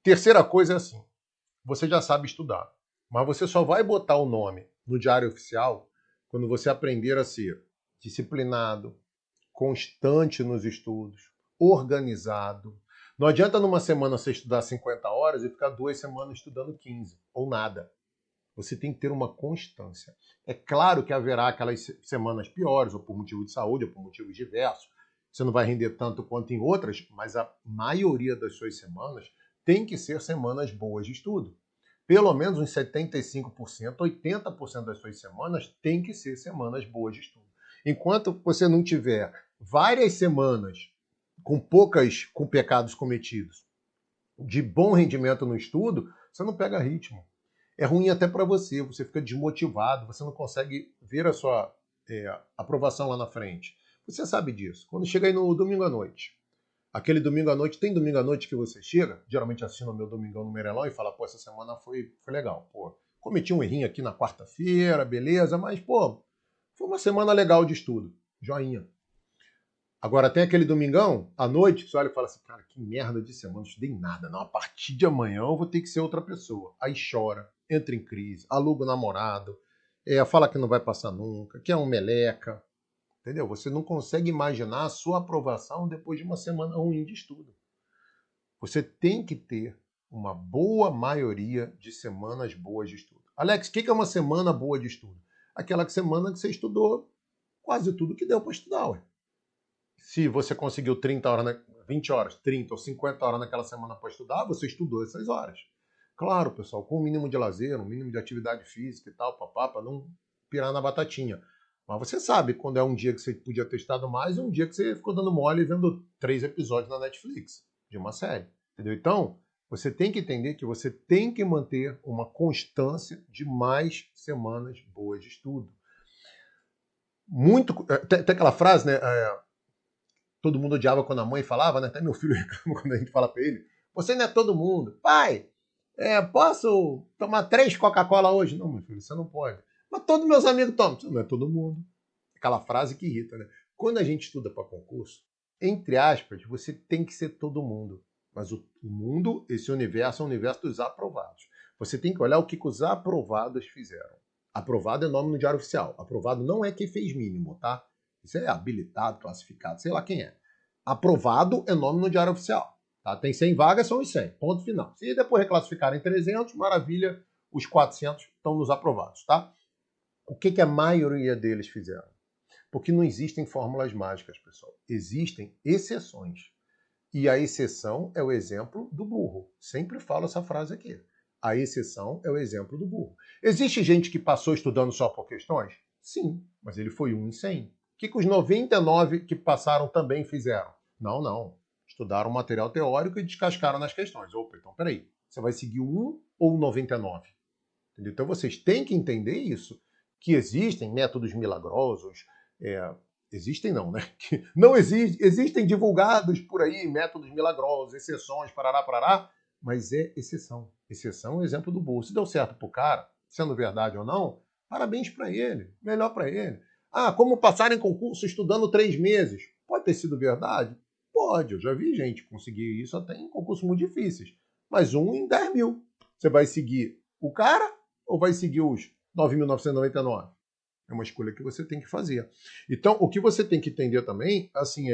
Terceira coisa é assim, você já sabe estudar, mas você só vai botar o nome no diário oficial quando você aprender a ser disciplinado, constante nos estudos, organizado. Não adianta numa semana você estudar 50 horas e ficar 2 semanas estudando 15, ou nada. Você tem que ter uma constância. É claro que haverá aquelas semanas piores, ou por motivo de saúde, ou por motivos diversos. Você não vai render tanto quanto em outras, mas a maioria das suas semanas tem que ser semanas boas de estudo. Pelo menos uns 75%, 80% das suas semanas tem que ser semanas boas de estudo. Enquanto você não tiver várias semanas com pecados cometidos, de bom rendimento no estudo, você não pega ritmo. É ruim até para você, você fica desmotivado, você não consegue ver a sua aprovação lá na frente. Você sabe disso. Quando chega aí no domingo à noite, aquele domingo à noite, tem domingo à noite que você chega, geralmente assino o meu domingão no Merelão e fala, pô, essa semana foi legal, pô, cometi um errinho aqui na quarta-feira, beleza, mas, pô, foi uma semana legal de estudo, joinha. Agora tem aquele domingão, à noite, que você olha e fala assim, cara, que merda de semana, não estudei nada. Não, a partir de amanhã eu vou ter que ser outra pessoa. Aí chora, entra em crise, aluga o namorado, fala que não vai passar nunca, que é um meleca. Entendeu? Você não consegue imaginar a sua aprovação depois de uma semana ruim de estudo. Você tem que ter uma boa maioria de semanas boas de estudo. Alex, o que é uma semana boa de estudo? Aquela semana que você estudou quase tudo que deu para estudar. Ué. Se você conseguiu 30 horas, 20 horas, 30 ou 50 horas naquela semana para estudar, você estudou essas horas. Claro, pessoal, com um mínimo de lazer, um mínimo de atividade física e tal, para não pirar na batatinha. Mas você sabe quando é um dia que você podia ter estudado mais e um dia que você ficou dando mole vendo 3 episódios na Netflix de uma série. Entendeu? Então, você tem que entender que você tem que manter uma constância de mais semanas boas de estudo. Muito. Tem aquela frase, né? Todo mundo odiava quando a mãe falava, né? Até meu filho reclama quando a gente fala pra ele. Você não é todo mundo. Pai, posso tomar 3 Coca-Cola hoje? Não, meu filho, você não pode. Mas todos meus amigos tomam. Você não é todo mundo. Aquela frase que irrita, né? Quando a gente estuda para concurso, entre aspas, você tem que ser todo mundo. Mas o mundo, esse universo, é o universo dos aprovados. Você tem que olhar o que os aprovados fizeram. Aprovado é nome no Diário Oficial. Aprovado não é quem fez mínimo, tá? Isso é habilitado, classificado, sei lá quem é. Aprovado é nome no Diário Oficial. Tá? Tem 100 vagas, são os 100. Ponto final. Se depois reclassificarem 300, maravilha, os 400 estão nos aprovados, tá? O que a maioria deles fizeram? Porque não existem fórmulas mágicas, pessoal. Existem exceções. E a exceção é o exemplo do burro. Sempre falo essa frase aqui. A exceção é o exemplo do burro. Existe gente que passou estudando só por questões? Sim, mas ele foi 1 em 100. O que os 99 que passaram também fizeram? Não. Estudaram material teórico e descascaram nas questões. Opa, então peraí. Você vai seguir o 1 ou o 99? Entendeu? Então vocês têm que entender isso. Que existem métodos milagrosos, existem não, né? Que não existem divulgados por aí métodos milagrosos, exceções, parará, mas é exceção. Exceção é o exemplo do burro. Se deu certo pro cara, sendo verdade ou não, parabéns para ele, melhor para ele. Ah, como passar em concurso estudando 3 meses? Pode ter sido verdade? Pode, eu já vi gente conseguir isso até em concursos muito difíceis. Mas 1 em 10 mil. Você vai seguir o cara ou vai seguir os 9.999? É uma escolha que você tem que fazer. Então, o que você tem que entender também, assim,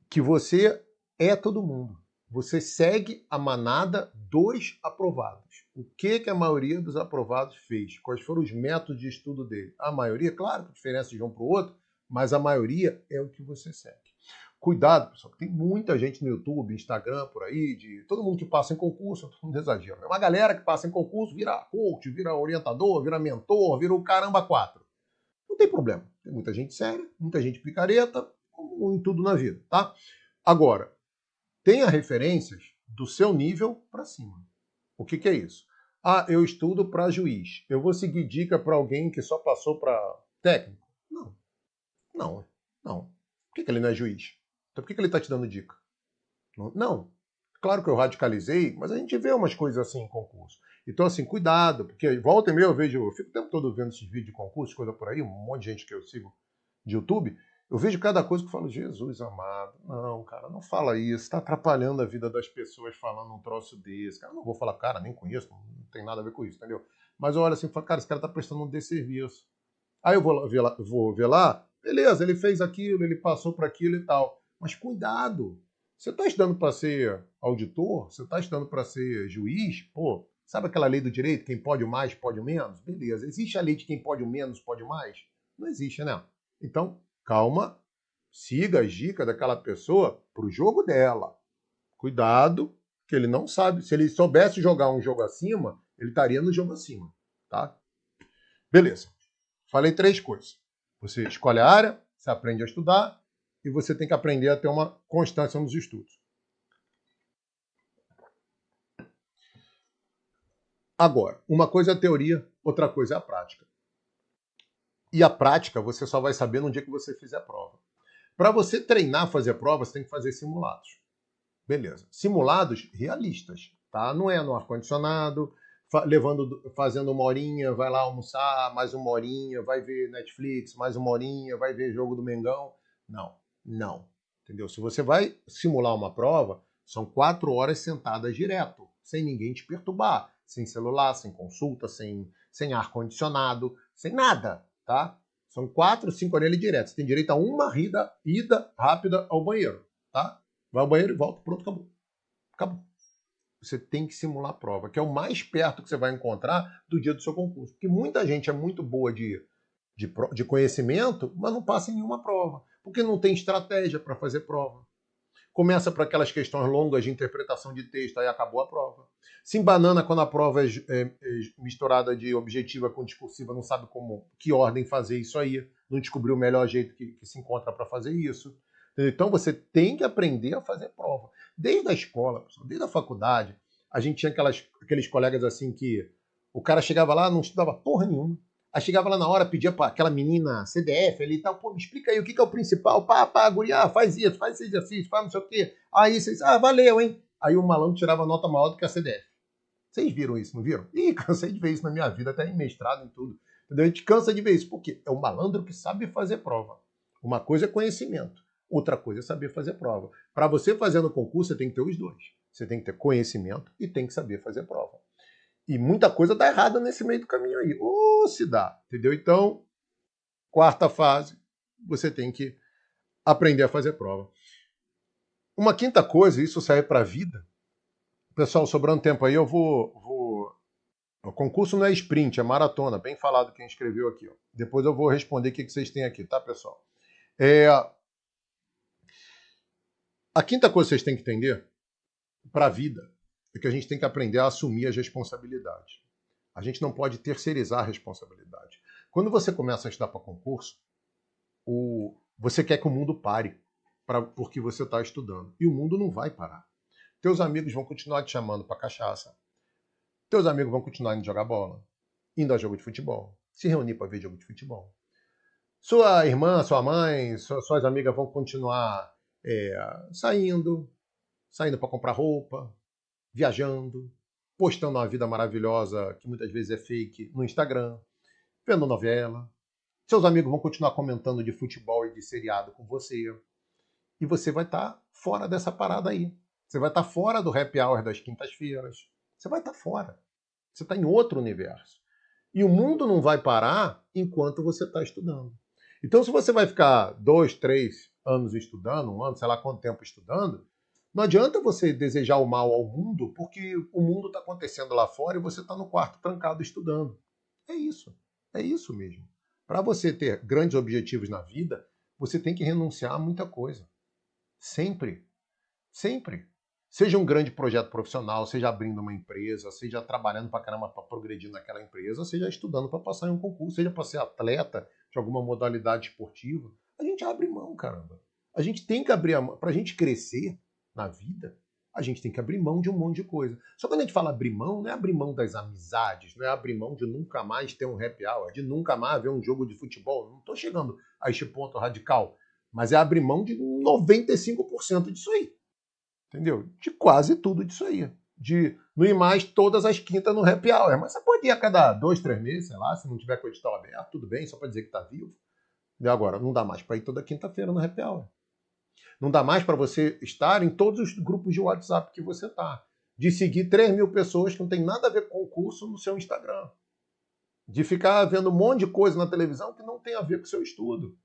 que você é todo mundo. Você segue a manada dos aprovados. O que a maioria dos aprovados fez? Quais foram os métodos de estudo dele? A maioria, claro, com diferença de um para o outro, mas a maioria é o que você segue. Cuidado, pessoal, tem muita gente no YouTube, Instagram, por aí, todo mundo que passa em concurso, todo mundo exagera. É uma galera que passa em concurso, vira coach, vira orientador, vira mentor, vira o caramba 4. Não tem problema. Tem muita gente séria, muita gente picareta, como em tudo na vida, tá? Agora, tenha referências do seu nível para cima. O que é isso? Ah, eu estudo para juiz. Eu vou seguir dica para alguém que só passou para técnico? Não. Por que ele não é juiz? Então por que ele está te dando dica? Não. Claro que eu radicalizei, mas a gente vê umas coisas assim em concurso. Então, assim, cuidado, porque volta e meia eu fico o tempo todo vendo esses vídeos de concurso, coisa por aí, um monte de gente que eu sigo de YouTube, eu vejo cada coisa que eu falo, Jesus amado, não, cara, não fala isso, está atrapalhando a vida das pessoas falando um troço desse. Cara, não vou falar, cara, nem conheço, não tem nada a ver com isso, entendeu? Mas eu olho assim e falo, cara, esse cara está prestando um desserviço. Aí eu vou ver lá, beleza, ele fez aquilo, ele passou por aquilo e tal. Mas cuidado, você está estudando para ser auditor? Você está estudando para ser juiz? Pô, sabe aquela lei do direito, quem pode o mais, pode o menos? Beleza, existe a lei de quem pode o menos, pode o mais? Não existe, né? Então, calma, siga as dicas daquela pessoa pro jogo dela. Cuidado, que ele não sabe. Se ele soubesse jogar um jogo acima, ele estaria no jogo acima, tá? Beleza. Falei 3 coisas. Você escolhe a área, você aprende a estudar e você tem que aprender a ter uma constância nos estudos. Agora, uma coisa é a teoria, outra coisa é a prática. E a prática você só vai saber no dia que você fizer a prova. Para você treinar fazer prova, você tem que fazer simulados. Beleza. Simulados realistas, tá? Não é no ar-condicionado, fazendo uma horinha, vai lá almoçar, mais uma horinha, vai ver Netflix, mais uma horinha, vai ver jogo do Mengão. Não, não. Entendeu? Se você vai simular uma prova, são 4 horas sentadas direto, sem ninguém te perturbar, sem celular, sem consulta, sem ar-condicionado, sem nada, tá? São 4, 5 horas direto. Você tem direito a uma ida rápida ao banheiro, tá? Vai ao banheiro e volta, pronto, acabou. Acabou. Você tem que simular a prova, que é o mais perto que você vai encontrar do dia do seu concurso. Porque muita gente é muito boa de conhecimento, mas não passa em nenhuma prova. Porque não tem estratégia para fazer prova. Começa por aquelas questões longas de interpretação de texto, aí acabou a prova. Se embanana quando a prova é misturada de objetiva com discursiva, não sabe que ordem fazer isso aí, não descobriu o melhor jeito que se encontra para fazer isso. Então você tem que aprender a fazer prova. Desde a escola, desde a faculdade, a gente tinha aqueles colegas assim que o cara chegava lá, não estudava porra nenhuma. Aí chegava lá na hora, pedia para aquela menina CDF ali e tal, pô, me explica aí o que é o principal, guria, faz isso, faz esse exercício, faz não sei o quê. Aí vocês, valeu, hein? Aí o malandro tirava nota maior do que a CDF. Vocês viram isso, não viram? Ih, cansei de ver isso na minha vida, até em mestrado e tudo. Entendeu? A gente cansa de ver isso, porque é o malandro que sabe fazer prova. Uma coisa é conhecimento, outra coisa é saber fazer prova. Para você fazer no concurso, você tem que ter os dois. Você tem que ter conhecimento e tem que saber fazer prova. E muita coisa dá errada nesse meio do caminho aí. Ou se dá, entendeu? Então, quarta fase, você tem que aprender a fazer prova. Uma quinta coisa, isso serve para a vida. Pessoal, sobrando tempo aí, eu vou... O concurso não é sprint, é maratona. Bem falado quem escreveu aqui. Ó. Depois eu vou responder o que vocês têm aqui, tá, pessoal? A quinta coisa que vocês têm que entender para a vida é que a gente tem que aprender a assumir as responsabilidades. A gente não pode terceirizar a responsabilidade. Quando você começa a estudar para concurso, você quer que o mundo pare porque você está estudando. E o mundo não vai parar. Teus amigos vão continuar te chamando para cachaça. Teus amigos vão continuar indo jogar bola, indo a jogo de futebol, se reunir para ver jogo de futebol. Sua irmã, sua mãe, suas amigas vão continuar saindo para comprar roupa, viajando, postando uma vida maravilhosa, que muitas vezes é fake, no Instagram, vendo novela. Seus amigos vão continuar comentando de futebol e de seriado com você. E você vai estar fora dessa parada aí. Você vai estar fora do happy hour das quintas-feiras. Você vai estar fora. Você está em outro universo. E o mundo não vai parar enquanto você está estudando. Então, se você vai ficar 2, 3 anos estudando, 1 ano, sei lá quanto tempo estudando, não adianta você desejar o mal ao mundo, porque o mundo está acontecendo lá fora e você está no quarto trancado estudando. É isso mesmo. Para você ter grandes objetivos na vida, você tem que renunciar a muita coisa. Sempre. Sempre. Seja um grande projeto profissional, seja abrindo uma empresa, seja trabalhando para caramba para progredir naquela empresa, seja estudando para passar em um concurso, seja para ser atleta de alguma modalidade esportiva. A gente abre mão, caramba. A gente tem que abrir a mão. Para a gente crescer na vida, a gente tem que abrir mão de um monte de coisa. Só quando a gente fala abrir mão, não é abrir mão das amizades, não é abrir mão de nunca mais ter um happy hour, de nunca mais ver um jogo de futebol. Não estou chegando a este ponto radical. Mas é abrir mão de 95% disso aí. Entendeu? De quase tudo disso aí. De não ir mais todas as quintas no happy hour. Mas você pode ir a cada 2, 3 meses, sei lá, se não tiver com o edital aberto, tudo bem, só para dizer que está vivo. E agora, não dá mais para ir toda quinta-feira no happy hour. Não dá mais para você estar em todos os grupos de WhatsApp que você está. De seguir 3.000 pessoas que não tem nada a ver com concurso no seu Instagram. De ficar vendo um monte de coisa na televisão que não tem a ver com o seu estudo.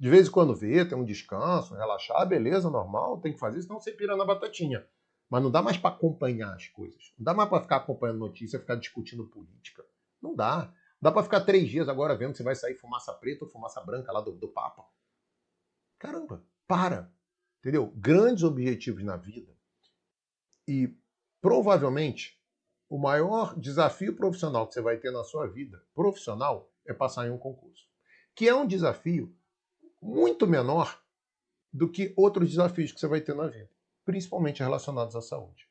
De vez em quando vê, tem um descanso, relaxar, beleza, normal, tem que fazer, senão você pira na batatinha. Mas não dá mais para acompanhar as coisas. Não dá mais para ficar acompanhando notícia, ficar discutindo política. Não dá. Não dá para ficar 3 dias agora vendo se vai sair fumaça preta ou fumaça branca lá do Papa. Caramba, para. Entendeu? Grandes objetivos na vida. E provavelmente o maior desafio profissional que você vai ter na sua vida profissional é passar em um concurso. Que é um desafio muito menor do que outros desafios que você vai ter na vida, principalmente relacionados à saúde.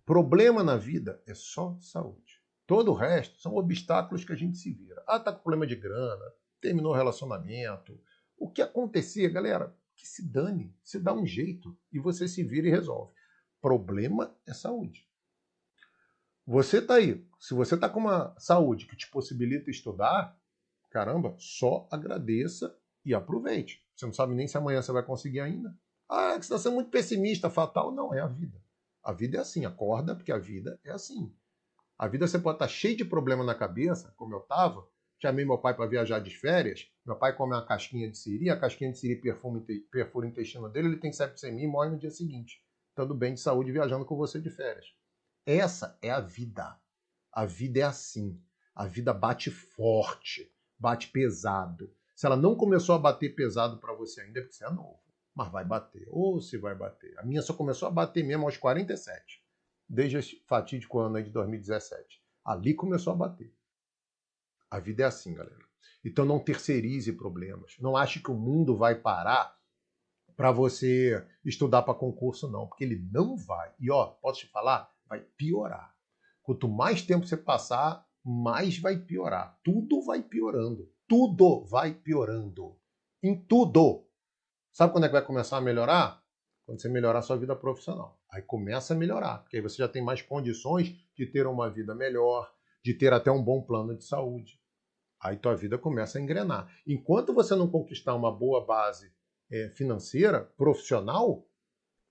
Problema na vida é só saúde. Todo o resto são obstáculos que a gente se vira. Tá com problema de grana, terminou o relacionamento. O que acontecer, galera, que se dane, se dá um jeito e você se vira e resolve. Problema é saúde. Você tá aí. Se você tá com uma saúde que te possibilita estudar, caramba, só agradeça e aproveite. Você não sabe nem se amanhã você vai conseguir ainda. Ah, que você está sendo muito pessimista, fatal. Não, é a vida. A vida é assim, acorda, porque a vida é assim. A vida você pode estar cheio de problema na cabeça, como eu estava. Chamei meu pai para viajar de férias. Meu pai come uma casquinha de siri, a casquinha de siri perfura o intestino dele, ele tem septicemia e morre no dia seguinte. Estando bem de saúde viajando com você de férias. Essa é a vida. A vida é assim. A vida bate forte, bate pesado. Se ela não começou a bater pesado para você ainda, é porque você é novo. Mas vai bater. Ou se vai bater. A minha só começou a bater mesmo aos 47. Desde esse fatídico ano aí de 2017. Ali começou a bater. A vida é assim, galera. Então não terceirize problemas. Não ache que o mundo vai parar para você estudar para concurso, não. Porque ele não vai. E ó, posso te falar? Vai piorar. Quanto mais tempo você passar, mais vai piorar. Tudo vai piorando. Tudo vai piorando. Em tudo. Sabe quando é que vai começar a melhorar? Quando você melhorar a sua vida profissional. Aí começa a melhorar, porque aí você já tem mais condições de ter uma vida melhor, de ter até um bom plano de saúde. Aí tua vida começa a engrenar. Enquanto você não conquistar uma boa base financeira, profissional,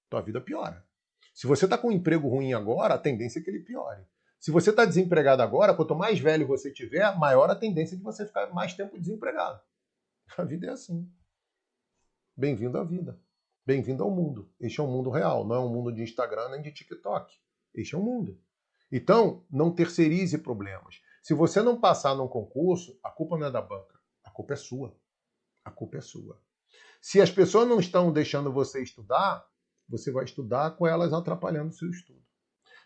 tua vida piora. Se você está com um emprego ruim agora, a tendência é que ele piore. Se você está desempregado agora, quanto mais velho você tiver, maior a tendência de você ficar mais tempo desempregado. A vida é assim. Bem-vindo à vida. Bem-vindo ao mundo. Este é um mundo real, não é um mundo de Instagram nem de TikTok. Este é um mundo. Então, não terceirize problemas. Se você não passar num concurso, a culpa não é da banca. A culpa é sua. A culpa é sua. Se as pessoas não estão deixando você estudar, você vai estudar com elas atrapalhando o seu estudo.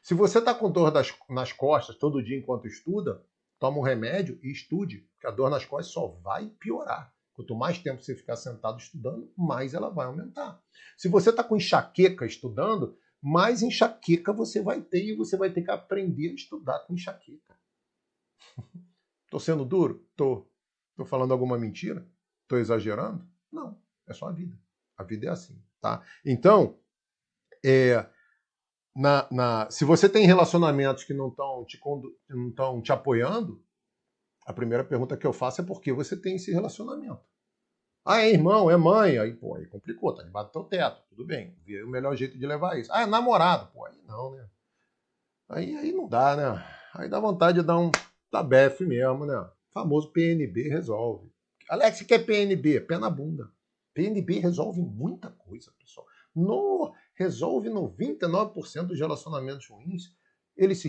Se você está com dor nas costas todo dia enquanto estuda, toma um remédio e estude, porque a dor nas costas só vai piorar. Quanto mais tempo você ficar sentado estudando, mais ela vai aumentar. Se você está com enxaqueca estudando, mais enxaqueca você vai ter e você vai ter que aprender a estudar com enxaqueca. Estou sendo duro? Estou. Estou falando alguma mentira? Estou exagerando? Não, é só a vida. A vida é assim, tá? Então, se você tem relacionamentos que não estão te apoiando, a primeira pergunta que eu faço é por que você tem esse relacionamento. Ah, é irmão, é mãe. Aí, pô, aí complicou, tá debaixo do teu teto. Tudo bem, vê o melhor jeito de levar isso. Ah, é namorado. Pô, aí não, né? Aí não dá, né? Aí dá vontade de dar um tabefe mesmo, né? O famoso PNB resolve. Alex, o que é PNB? Pé na bunda. PNB resolve muita coisa, pessoal. Resolve 99% dos relacionamentos ruins. Eles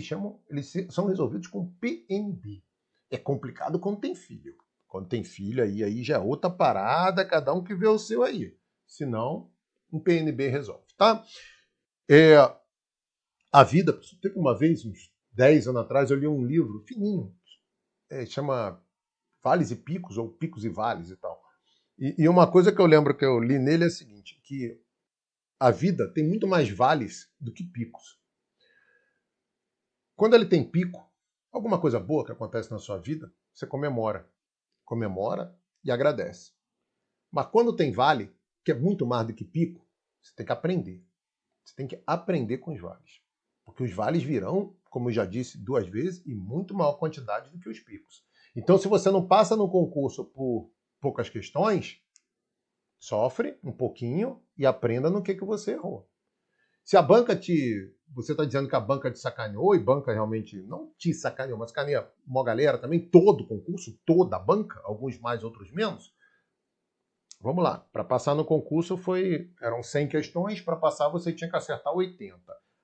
são resolvidos com PNB. É complicado quando tem filho. Quando tem filho, aí já é outra parada, cada um que vê o seu aí. Senão, um PNB resolve, tá? A vida, teve uma vez, uns 10 anos atrás, eu li um livro fininho, chama Vales e Picos, ou Picos e Vales e tal. E uma coisa que eu lembro que eu li nele é a seguinte, que a vida tem muito mais vales do que picos. Quando ele tem pico, alguma coisa boa que acontece na sua vida, você comemora. Comemora e agradece. Mas quando tem vale, que é muito mais do que pico, você tem que aprender. Você tem que aprender com os vales. Porque os vales virão, como eu já disse 2 vezes, em muito maior quantidade do que os picos. Então, se você não passa no concurso por poucas questões, sofre um pouquinho e aprenda no que você errou. Se a banca você está dizendo que a banca te sacaneou, e banca realmente não te sacaneou, mas sacaneia uma galera também, todo o concurso, toda a banca, alguns mais, outros menos. Vamos lá, para passar no concurso eram 100 questões, para passar você tinha que acertar 80.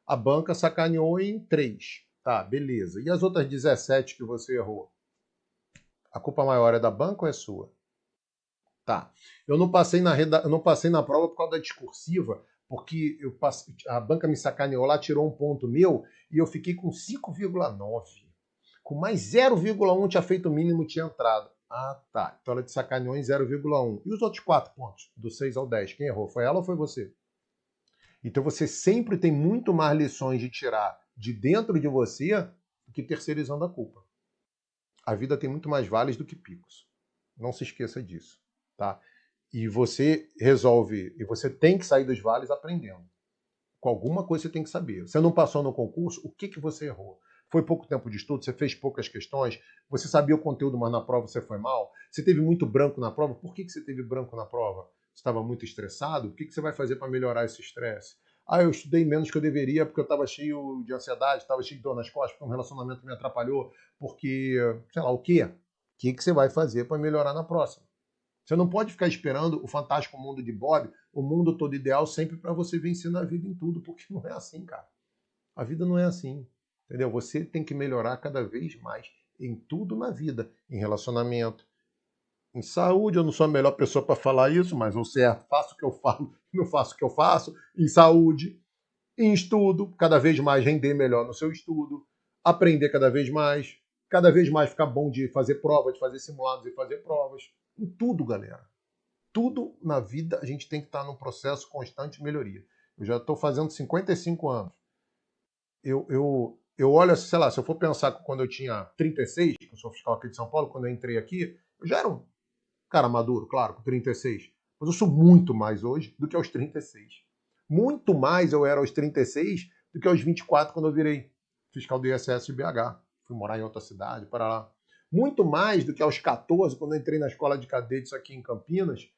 A banca sacaneou em 3. Tá, beleza. E as outras 17 que você errou? A culpa maior é da banca ou é sua? Tá. Eu não passei na prova por causa da discursiva, porque a banca me sacaneou lá, tirou um ponto meu, e eu fiquei com 5,9. Com mais 0,1 tinha feito o mínimo, tinha entrado. Ah, tá. Então ela te sacaneou em 0,1. E os outros 4 pontos, do 6 ao 10, quem errou? Foi ela ou foi você? Então você sempre tem muito mais lições de tirar de dentro de você do que terceirizando a culpa. A vida tem muito mais vales do que picos. Não se esqueça disso, tá? E você tem que sair dos vales aprendendo. Com alguma coisa você tem que saber. Você não passou no concurso, o que você errou? Foi pouco tempo de estudo, você fez poucas questões, você sabia o conteúdo, mas na prova você foi mal, você teve muito branco na prova, por que você teve branco na prova? Você estava muito estressado? O que você vai fazer para melhorar esse estresse? Ah, eu estudei menos que eu deveria porque eu estava cheio de ansiedade, estava cheio de dor nas costas, porque um relacionamento me atrapalhou, porque, sei lá, o quê? O que você vai fazer para melhorar na próxima? Você não pode ficar esperando o fantástico mundo de Bob, o mundo todo ideal, sempre para você vencer na vida em tudo, porque não é assim, cara. A vida não é assim, entendeu? Você tem que melhorar cada vez mais em tudo na vida, em relacionamento, em saúde. Eu não sou a melhor pessoa para falar isso, mas o certo, faço o que eu falo, não faço o que eu faço. Em saúde, em estudo, cada vez mais render melhor no seu estudo, aprender cada vez mais ficar bom de fazer provas, de fazer simulados e fazer provas. Em tudo, galera. Tudo na vida a gente tem que estar num processo constante de melhoria. Eu já estou fazendo 55 anos. Eu olho, sei lá, se eu for pensar que quando eu tinha 36, que eu sou fiscal aqui de São Paulo, quando eu entrei aqui, eu já era um cara maduro, claro, com 36. Mas eu sou muito mais hoje do que aos 36. Muito mais eu era aos 36 do que aos 24, quando eu virei fiscal do ISS de BH. Fui morar em outra cidade, para lá. Muito mais do que aos 14, quando eu entrei na escola de cadetes aqui em Campinas.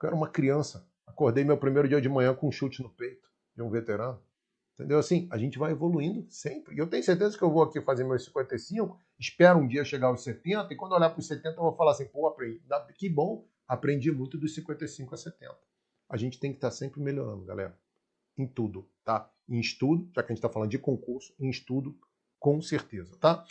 Eu era uma criança. Acordei meu primeiro dia de manhã com um chute no peito de um veterano. Entendeu? Assim, a gente vai evoluindo sempre. E eu tenho certeza que eu vou aqui fazer meus 55, espero um dia chegar aos 70, e quando eu olhar para os 70 eu vou falar assim, pô, aprendi. Que bom, aprendi muito dos 55 a 70. A gente tem que estar sempre melhorando, galera. Em tudo, tá? Em estudo, já que a gente está falando de concurso, em estudo, com certeza, tá?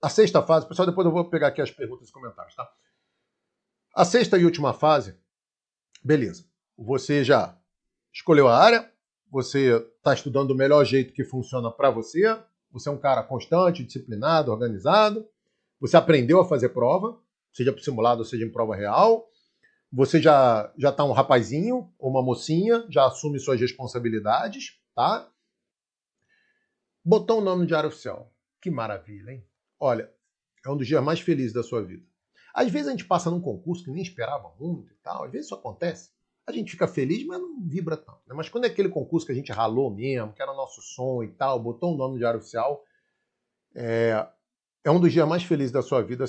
A sexta fase, pessoal, depois eu vou pegar aqui as perguntas e comentários, tá? A sexta e última fase, beleza. Você já escolheu a área, você está estudando do melhor jeito que funciona para você, você é um cara constante, disciplinado, organizado, você aprendeu a fazer prova, seja por simulado ou seja em prova real, você já está um rapazinho ou uma mocinha, já assume suas responsabilidades, tá? Botou o nome no Diário Oficial. Que maravilha, hein? Olha, é um dos dias mais felizes da sua vida. Às vezes a gente passa num concurso que nem esperava muito e tal, às vezes isso acontece. A gente fica feliz, mas não vibra tanto. Né? Mas quando é aquele concurso que a gente ralou mesmo, que era nosso sonho e tal, botou um nome no Diário Oficial, é um dos dias mais felizes da sua vida.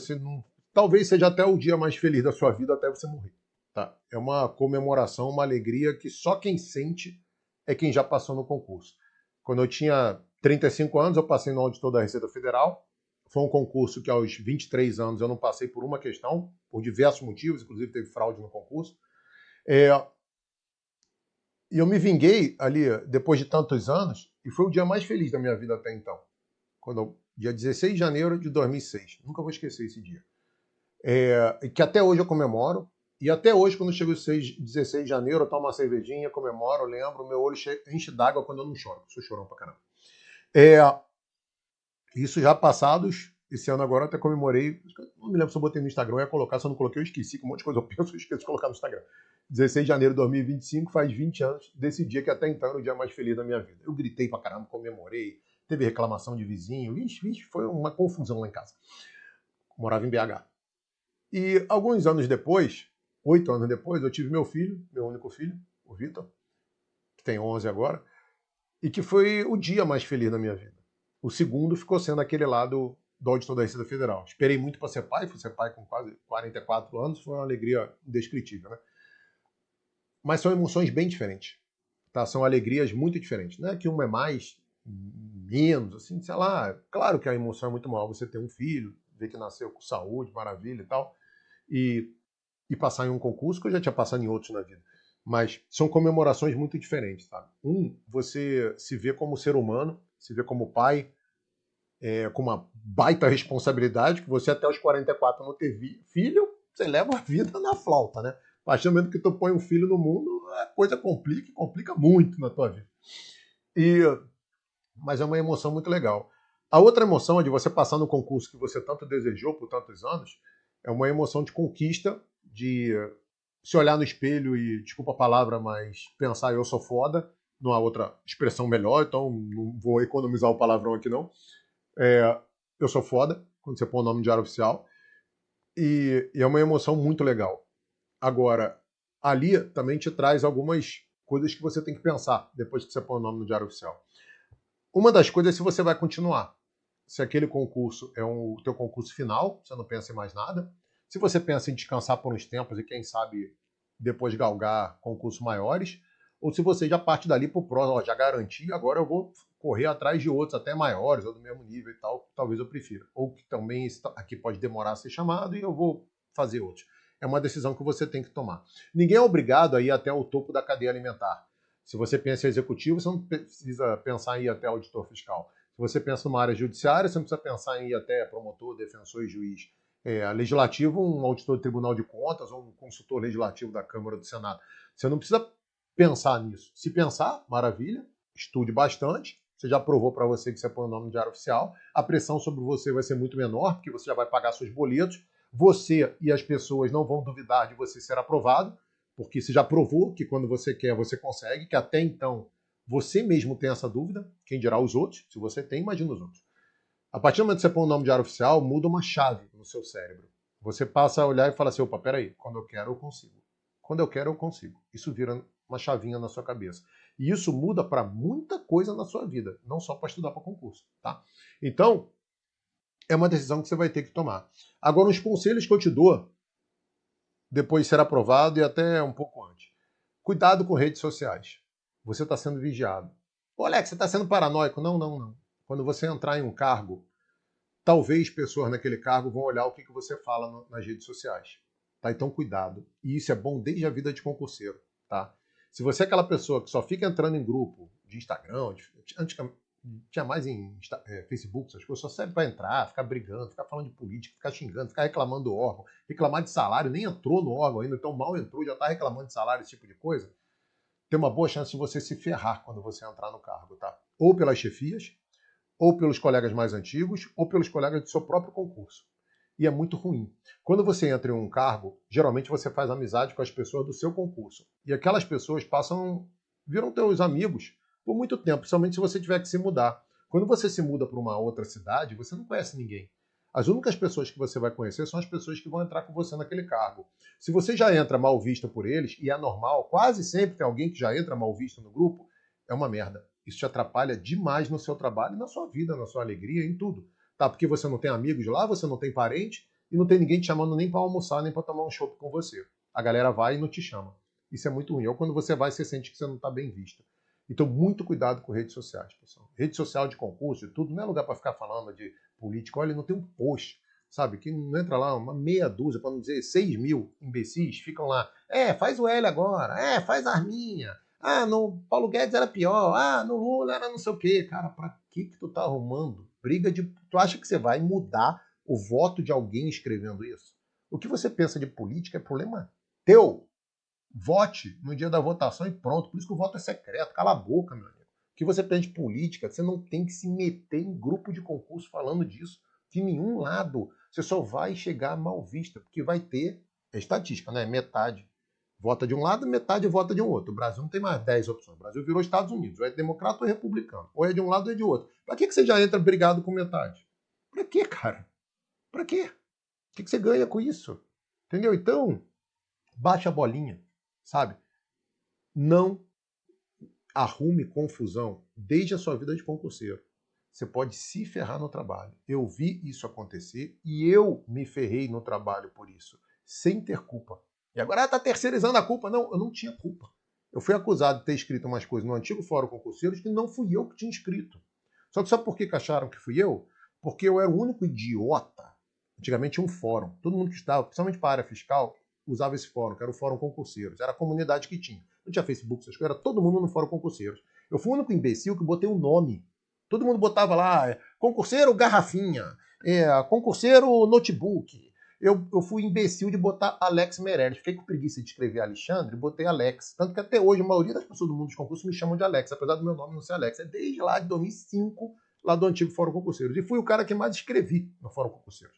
Talvez seja até o dia mais feliz da sua vida até você morrer. Tá? É uma comemoração, uma alegria que só quem sente é quem já passou no concurso. Quando eu tinha 35 anos, eu passei no auditor da Receita Federal. Foi um concurso que aos 23 anos eu não passei por uma questão, por diversos motivos, inclusive teve fraude no concurso. E eu me vinguei ali, depois de tantos anos, e foi o dia mais feliz da minha vida até então. Dia 16 de janeiro de 2006. Nunca vou esquecer esse dia. Que até hoje eu comemoro. E até hoje, quando chega o 16 de janeiro, eu tomo uma cervejinha, comemoro, lembro, meu olho enche d'água quando eu não choro. Sou chorão pra caramba. Isso já passados, esse ano agora eu até comemorei, não me lembro se eu botei no Instagram, eu ia colocar, se eu não coloquei eu esqueci, que um monte de coisa eu penso, eu esqueço de colocar no Instagram. 16 de janeiro de 2025, faz 20 anos desse dia que até então era o dia mais feliz da minha vida. Eu gritei pra caramba, comemorei, teve reclamação de vizinho, vixe, foi uma confusão lá em casa. Morava em BH. E alguns anos depois, 8 anos depois, eu tive meu filho, meu único filho, o Vitor, que tem 11 agora, e que foi o dia mais feliz da minha vida. O segundo ficou sendo aquele lá do auditor da Receita Federal. Esperei muito para ser pai, fui ser pai com quase 44 anos, foi uma alegria indescritível, né? Mas são emoções bem diferentes, tá? São alegrias muito diferentes. Não é que uma é mais, menos, assim, sei lá. Claro que a emoção é muito maior você ter um filho, ver que nasceu com saúde, maravilha e tal, e passar em um concurso, que eu já tinha passado em outros na vida. Mas são comemorações muito diferentes, sabe? Você se vê como ser humano, se vê como pai, com uma baita responsabilidade, que você até os 44 não ter filho, você leva a vida na flauta, né? A partir do momento que tu põe um filho no mundo, a coisa complica muito na tua vida. Mas é uma emoção muito legal. A outra emoção é de você passar no concurso que você tanto desejou por tantos anos, é uma emoção de conquista, de se olhar no espelho e, desculpa a palavra, mas pensar eu sou foda, não há outra expressão melhor, então não vou economizar o palavrão aqui não. Eu sou foda, quando você põe o nome de Diário Oficial, e é uma emoção muito legal. Agora, ali também te traz algumas coisas que você tem que pensar depois que você põe o nome no Diário Oficial. Uma das coisas é se você vai continuar. Se aquele concurso é o teu concurso final, você não pensa em mais nada. Se você pensa em descansar por uns tempos e, quem sabe, depois galgar concursos maiores, ou se você já parte dali para o próximo, já garanti, agora eu vou correr atrás de outros até maiores, ou do mesmo nível e tal, talvez eu prefira. Ou que também aqui pode demorar a ser chamado e eu vou fazer outros. É uma decisão que você tem que tomar. Ninguém é obrigado a ir até o topo da cadeia alimentar. Se você pensa em executivo, você não precisa pensar em ir até auditor fiscal. Se você pensa numa área judiciária, você não precisa pensar em ir até promotor, defensor e juiz. Legislativo, um auditor do Tribunal de Contas ou um consultor legislativo da Câmara ou do Senado. Você não precisa pensar nisso. Se pensar, maravilha, estude bastante. Você já provou para você que você põe o nome no Diário Oficial. A pressão sobre você vai ser muito menor, porque você já vai pagar seus boletos. Você e as pessoas não vão duvidar de você ser aprovado, porque você já provou que quando você quer, você consegue, que até então você mesmo tem essa dúvida, quem dirá os outros? Se você tem, imagina os outros. A partir do momento que você põe o nome de Diário Oficial, muda uma chave no seu cérebro. Você passa a olhar e fala assim, opa, peraí, quando eu quero, eu consigo. Quando eu quero, eu consigo. Isso vira uma chavinha na sua cabeça. E isso muda para muita coisa na sua vida, não só para estudar para concurso, tá? Então, é uma decisão que você vai ter que tomar. Agora, os conselhos que eu te dou, depois de ser aprovado e até um pouco antes. Cuidado com redes sociais. Você está sendo vigiado. Ô, Alex, você está sendo paranoico? Não, não, não. Quando você entrar em um cargo, talvez pessoas naquele cargo vão olhar o que você fala nas redes sociais. Tá? Então, cuidado. E isso é bom desde a vida de concurseiro. Tá? Se você é aquela pessoa que só fica entrando em grupo de Instagram, antigamente tinha mais em Facebook, essas coisas, só serve para entrar, ficar brigando, ficar falando de política, ficar xingando, ficar reclamando do órgão, reclamar de salário, nem entrou no órgão ainda, então mal entrou, já está reclamando de salário, esse tipo de coisa, tem uma boa chance de você se ferrar quando você entrar no cargo, tá? Ou pelas chefias, ou pelos colegas mais antigos, ou pelos colegas do seu próprio concurso. E é muito ruim. Quando você entra em um cargo, geralmente você faz amizade com as pessoas do seu concurso. E aquelas pessoas viram teus amigos por muito tempo, principalmente se você tiver que se mudar. Quando você se muda para uma outra cidade, você não conhece ninguém. As únicas pessoas que você vai conhecer são as pessoas que vão entrar com você naquele cargo. Se você já entra mal visto por eles, e é normal, quase sempre tem alguém que já entra mal visto no grupo, é uma merda. Isso te atrapalha demais no seu trabalho, na sua vida, na sua alegria, em tudo. Tá? Porque você não tem amigos lá, você não tem parente, e não tem ninguém te chamando nem para almoçar, nem para tomar um chopp com você. A galera vai e não te chama. Isso é muito ruim. Ou quando você vai, você sente que você não está bem visto. Então, muito cuidado com redes sociais, pessoal. Rede social de concurso e tudo, não é lugar para ficar falando de política. Olha, não tem um post, sabe? Que não entra lá uma meia dúzia, para não dizer 6.000 imbecis, ficam lá. Faz o L agora. Faz a Arminha. No Paulo Guedes era pior. No Lula era não sei o quê. Cara, pra que tu tá arrumando briga de... Tu acha que você vai mudar o voto de alguém escrevendo isso? O que você pensa de política é problema teu. Vote no dia da votação e pronto. Por isso que o voto é secreto. Cala a boca, meu amigo. O que você pensa de política, você não tem que se meter em grupo de concurso falando disso. De nenhum lado. Você só vai chegar mal vista, porque vai ter... É estatística, né? Metade vota de um lado, metade vota de um outro. O Brasil não tem mais 10 opções. O Brasil virou Estados Unidos. Ou é democrata ou é republicano. Ou é de um lado ou é de outro. Pra que você já entra brigado com metade? Pra quê, cara? Pra quê? O que você ganha com isso? Entendeu? Então, baixa a bolinha, sabe? Não arrume confusão desde a sua vida de concurseiro. Você pode se ferrar no trabalho. Eu vi isso acontecer e eu me ferrei no trabalho por isso, sem ter culpa. E agora tá terceirizando a culpa. Não, eu não tinha culpa. Eu fui acusado de ter escrito umas coisas no antigo Fórum Concurseiros que não fui eu que tinha escrito. Só que sabe por que acharam que fui eu? Porque eu era o único idiota. Antigamente tinha um fórum. Todo mundo que estava, principalmente para a área fiscal, usava esse fórum, que era o Fórum Concurseiros. Era a comunidade que tinha. Não tinha Facebook, essas coisas, era todo mundo no Fórum Concurseiros. Eu fui o único imbecil que botei um nome. Todo mundo botava lá, concurseiro garrafinha, concurseiro notebook. Eu fui imbecil de botar Alex Meirelles. Fiquei com preguiça de escrever Alexandre e botei Alex. Tanto que até hoje a maioria das pessoas do mundo dos concursos me chamam de Alex, apesar do meu nome não ser Alex. É desde lá de 2005, lá do antigo Fórum Concurseiros. E fui o cara que mais escrevi no Fórum Concurseiros,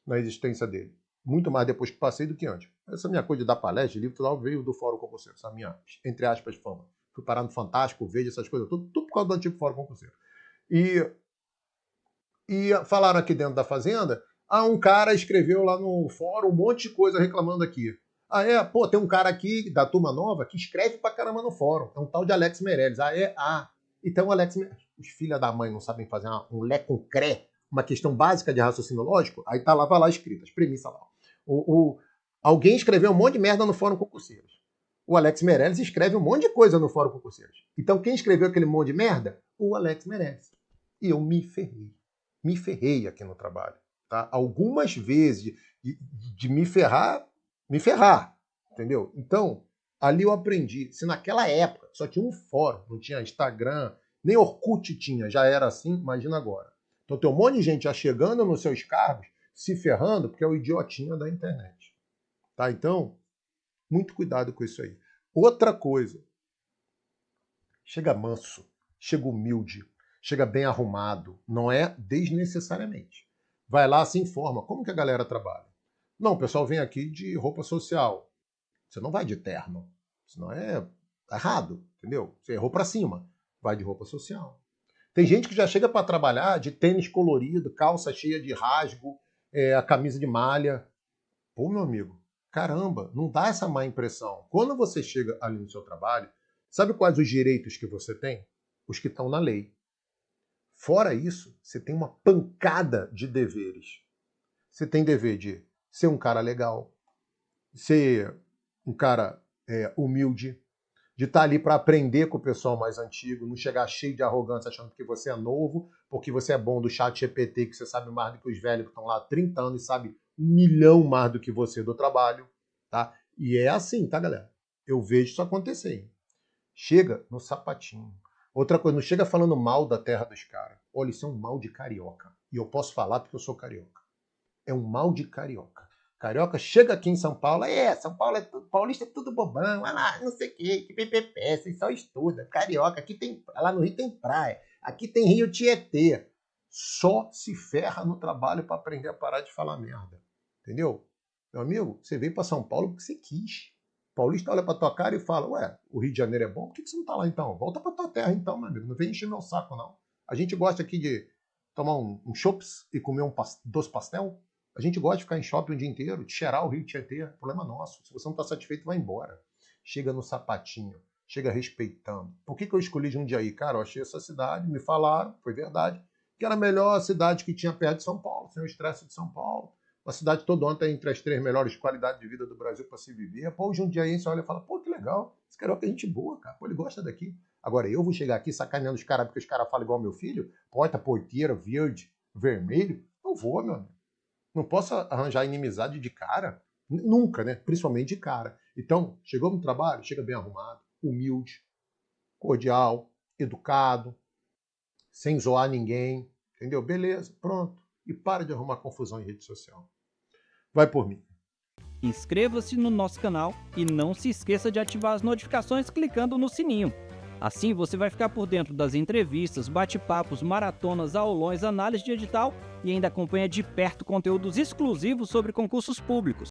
na existência dele. Muito mais depois que passei do que antes. Essa minha coisa de dar palestra, de livro, tudo veio do Fórum Concurseiros. Essa minha, entre aspas, fama. Fui parar no Fantástico, Veja, essas coisas, tudo por causa do antigo Fórum Concurseiro. E falaram aqui dentro da Fazenda, um cara escreveu lá no fórum um monte de coisa reclamando aqui. Ah, é? Pô, tem um cara aqui da turma nova que escreve pra caramba no fórum. É um tal de Alex Meirelles. Ah, é? Ah. Então, Alex Meirelles. Os filhos da mãe não sabem fazer um lé com cré, uma questão básica de raciocínio lógico? Aí tá lá, vai lá escrito, as premissas lá. Alguém escreveu um monte de merda no fórum Concurseiros. O Alex Meirelles escreve um monte de coisa no fórum Concurseiros. Então, quem escreveu aquele monte de merda? O Alex Meirelles. E eu me ferrei. Me ferrei aqui no trabalho. Tá? Algumas vezes de me ferrar, entendeu? Então, ali eu aprendi. Se naquela época só tinha um fórum, não tinha Instagram, nem Orkut tinha, já era assim, imagina agora. Então tem um monte de gente já chegando nos seus cargos, se ferrando, porque é o idiotinha da internet. Tá? Então, muito cuidado com isso aí. Outra coisa, chega manso, chega humilde, chega bem arrumado, não é desnecessariamente. Vai lá, se informa. Como que a galera trabalha? Não, o pessoal vem aqui de roupa social. Você não vai de terno. Senão é errado, entendeu? Você errou pra cima. Vai de roupa social. Tem gente que já chega para trabalhar de tênis colorido, calça cheia de rasgo, a camisa de malha. Pô, meu amigo, caramba, não dá essa má impressão. Quando você chega ali no seu trabalho, sabe quais os direitos que você tem? Os que estão na lei. Fora isso, você tem uma pancada de deveres. Você tem dever de ser um cara legal, ser um cara humilde, de estar ali para aprender com o pessoal mais antigo, não chegar cheio de arrogância achando que você é novo, porque você é bom do chat GPT, que você sabe mais do que os velhos que estão lá há 30 anos e sabe 1 milhão mais do que você do trabalho. Tá? E é assim, tá, galera? Eu vejo isso acontecer. Hein? Chega no sapatinho. Outra coisa, não chega falando mal da terra dos caras. Olha, isso é um mal de carioca. E eu posso falar porque eu sou carioca. É um mal de carioca. Carioca chega aqui em São Paulo, São Paulo é tudo, paulista é tudo bobão, olha lá, não sei o que PPP, vocês só estudam. Carioca, aqui tem, lá no Rio tem praia, aqui tem Rio Tietê. Só se ferra no trabalho para aprender a parar de falar merda. Entendeu? Meu amigo, você veio para São Paulo porque você quis. Paulista olha para tua cara e fala, ué, o Rio de Janeiro é bom, por que você não tá lá então? Volta para tua terra então, meu amigo, não vem encher meu saco não. A gente gosta aqui de tomar um chops e comer doce pastel. A gente gosta de ficar em shopping o dia inteiro, de cheirar o Rio Tietê, problema nosso. Se você não está satisfeito, vai embora. Chega no sapatinho, chega respeitando. Por que eu escolhi Jundiaí? Cara, eu achei essa cidade, me falaram, foi verdade, que era a melhor cidade que tinha perto de São Paulo, sem o estresse de São Paulo. Uma cidade toda ontem entre as 3 melhores qualidades de vida do Brasil para se viver. Pô, o Jundiaí, olha e fala, pô, que legal, esse carioca é gente boa, cara, pô, ele gosta daqui. Agora, eu vou chegar aqui sacaneando os caras porque os caras falam igual meu filho, porta, porteira, verde, vermelho, não vou, meu amigo. Não posso arranjar inimizade de cara. Nunca, né? Principalmente de cara. Então, chegou no trabalho, chega bem arrumado, humilde, cordial, educado, sem zoar ninguém. Entendeu? Beleza, pronto. E para de arrumar confusão em rede social. Vai por mim. Inscreva-se no nosso canal e não se esqueça de ativar as notificações clicando no sininho. Assim você vai ficar por dentro das entrevistas, bate-papos, maratonas, aulões, análise de edital e ainda acompanha de perto conteúdos exclusivos sobre concursos públicos.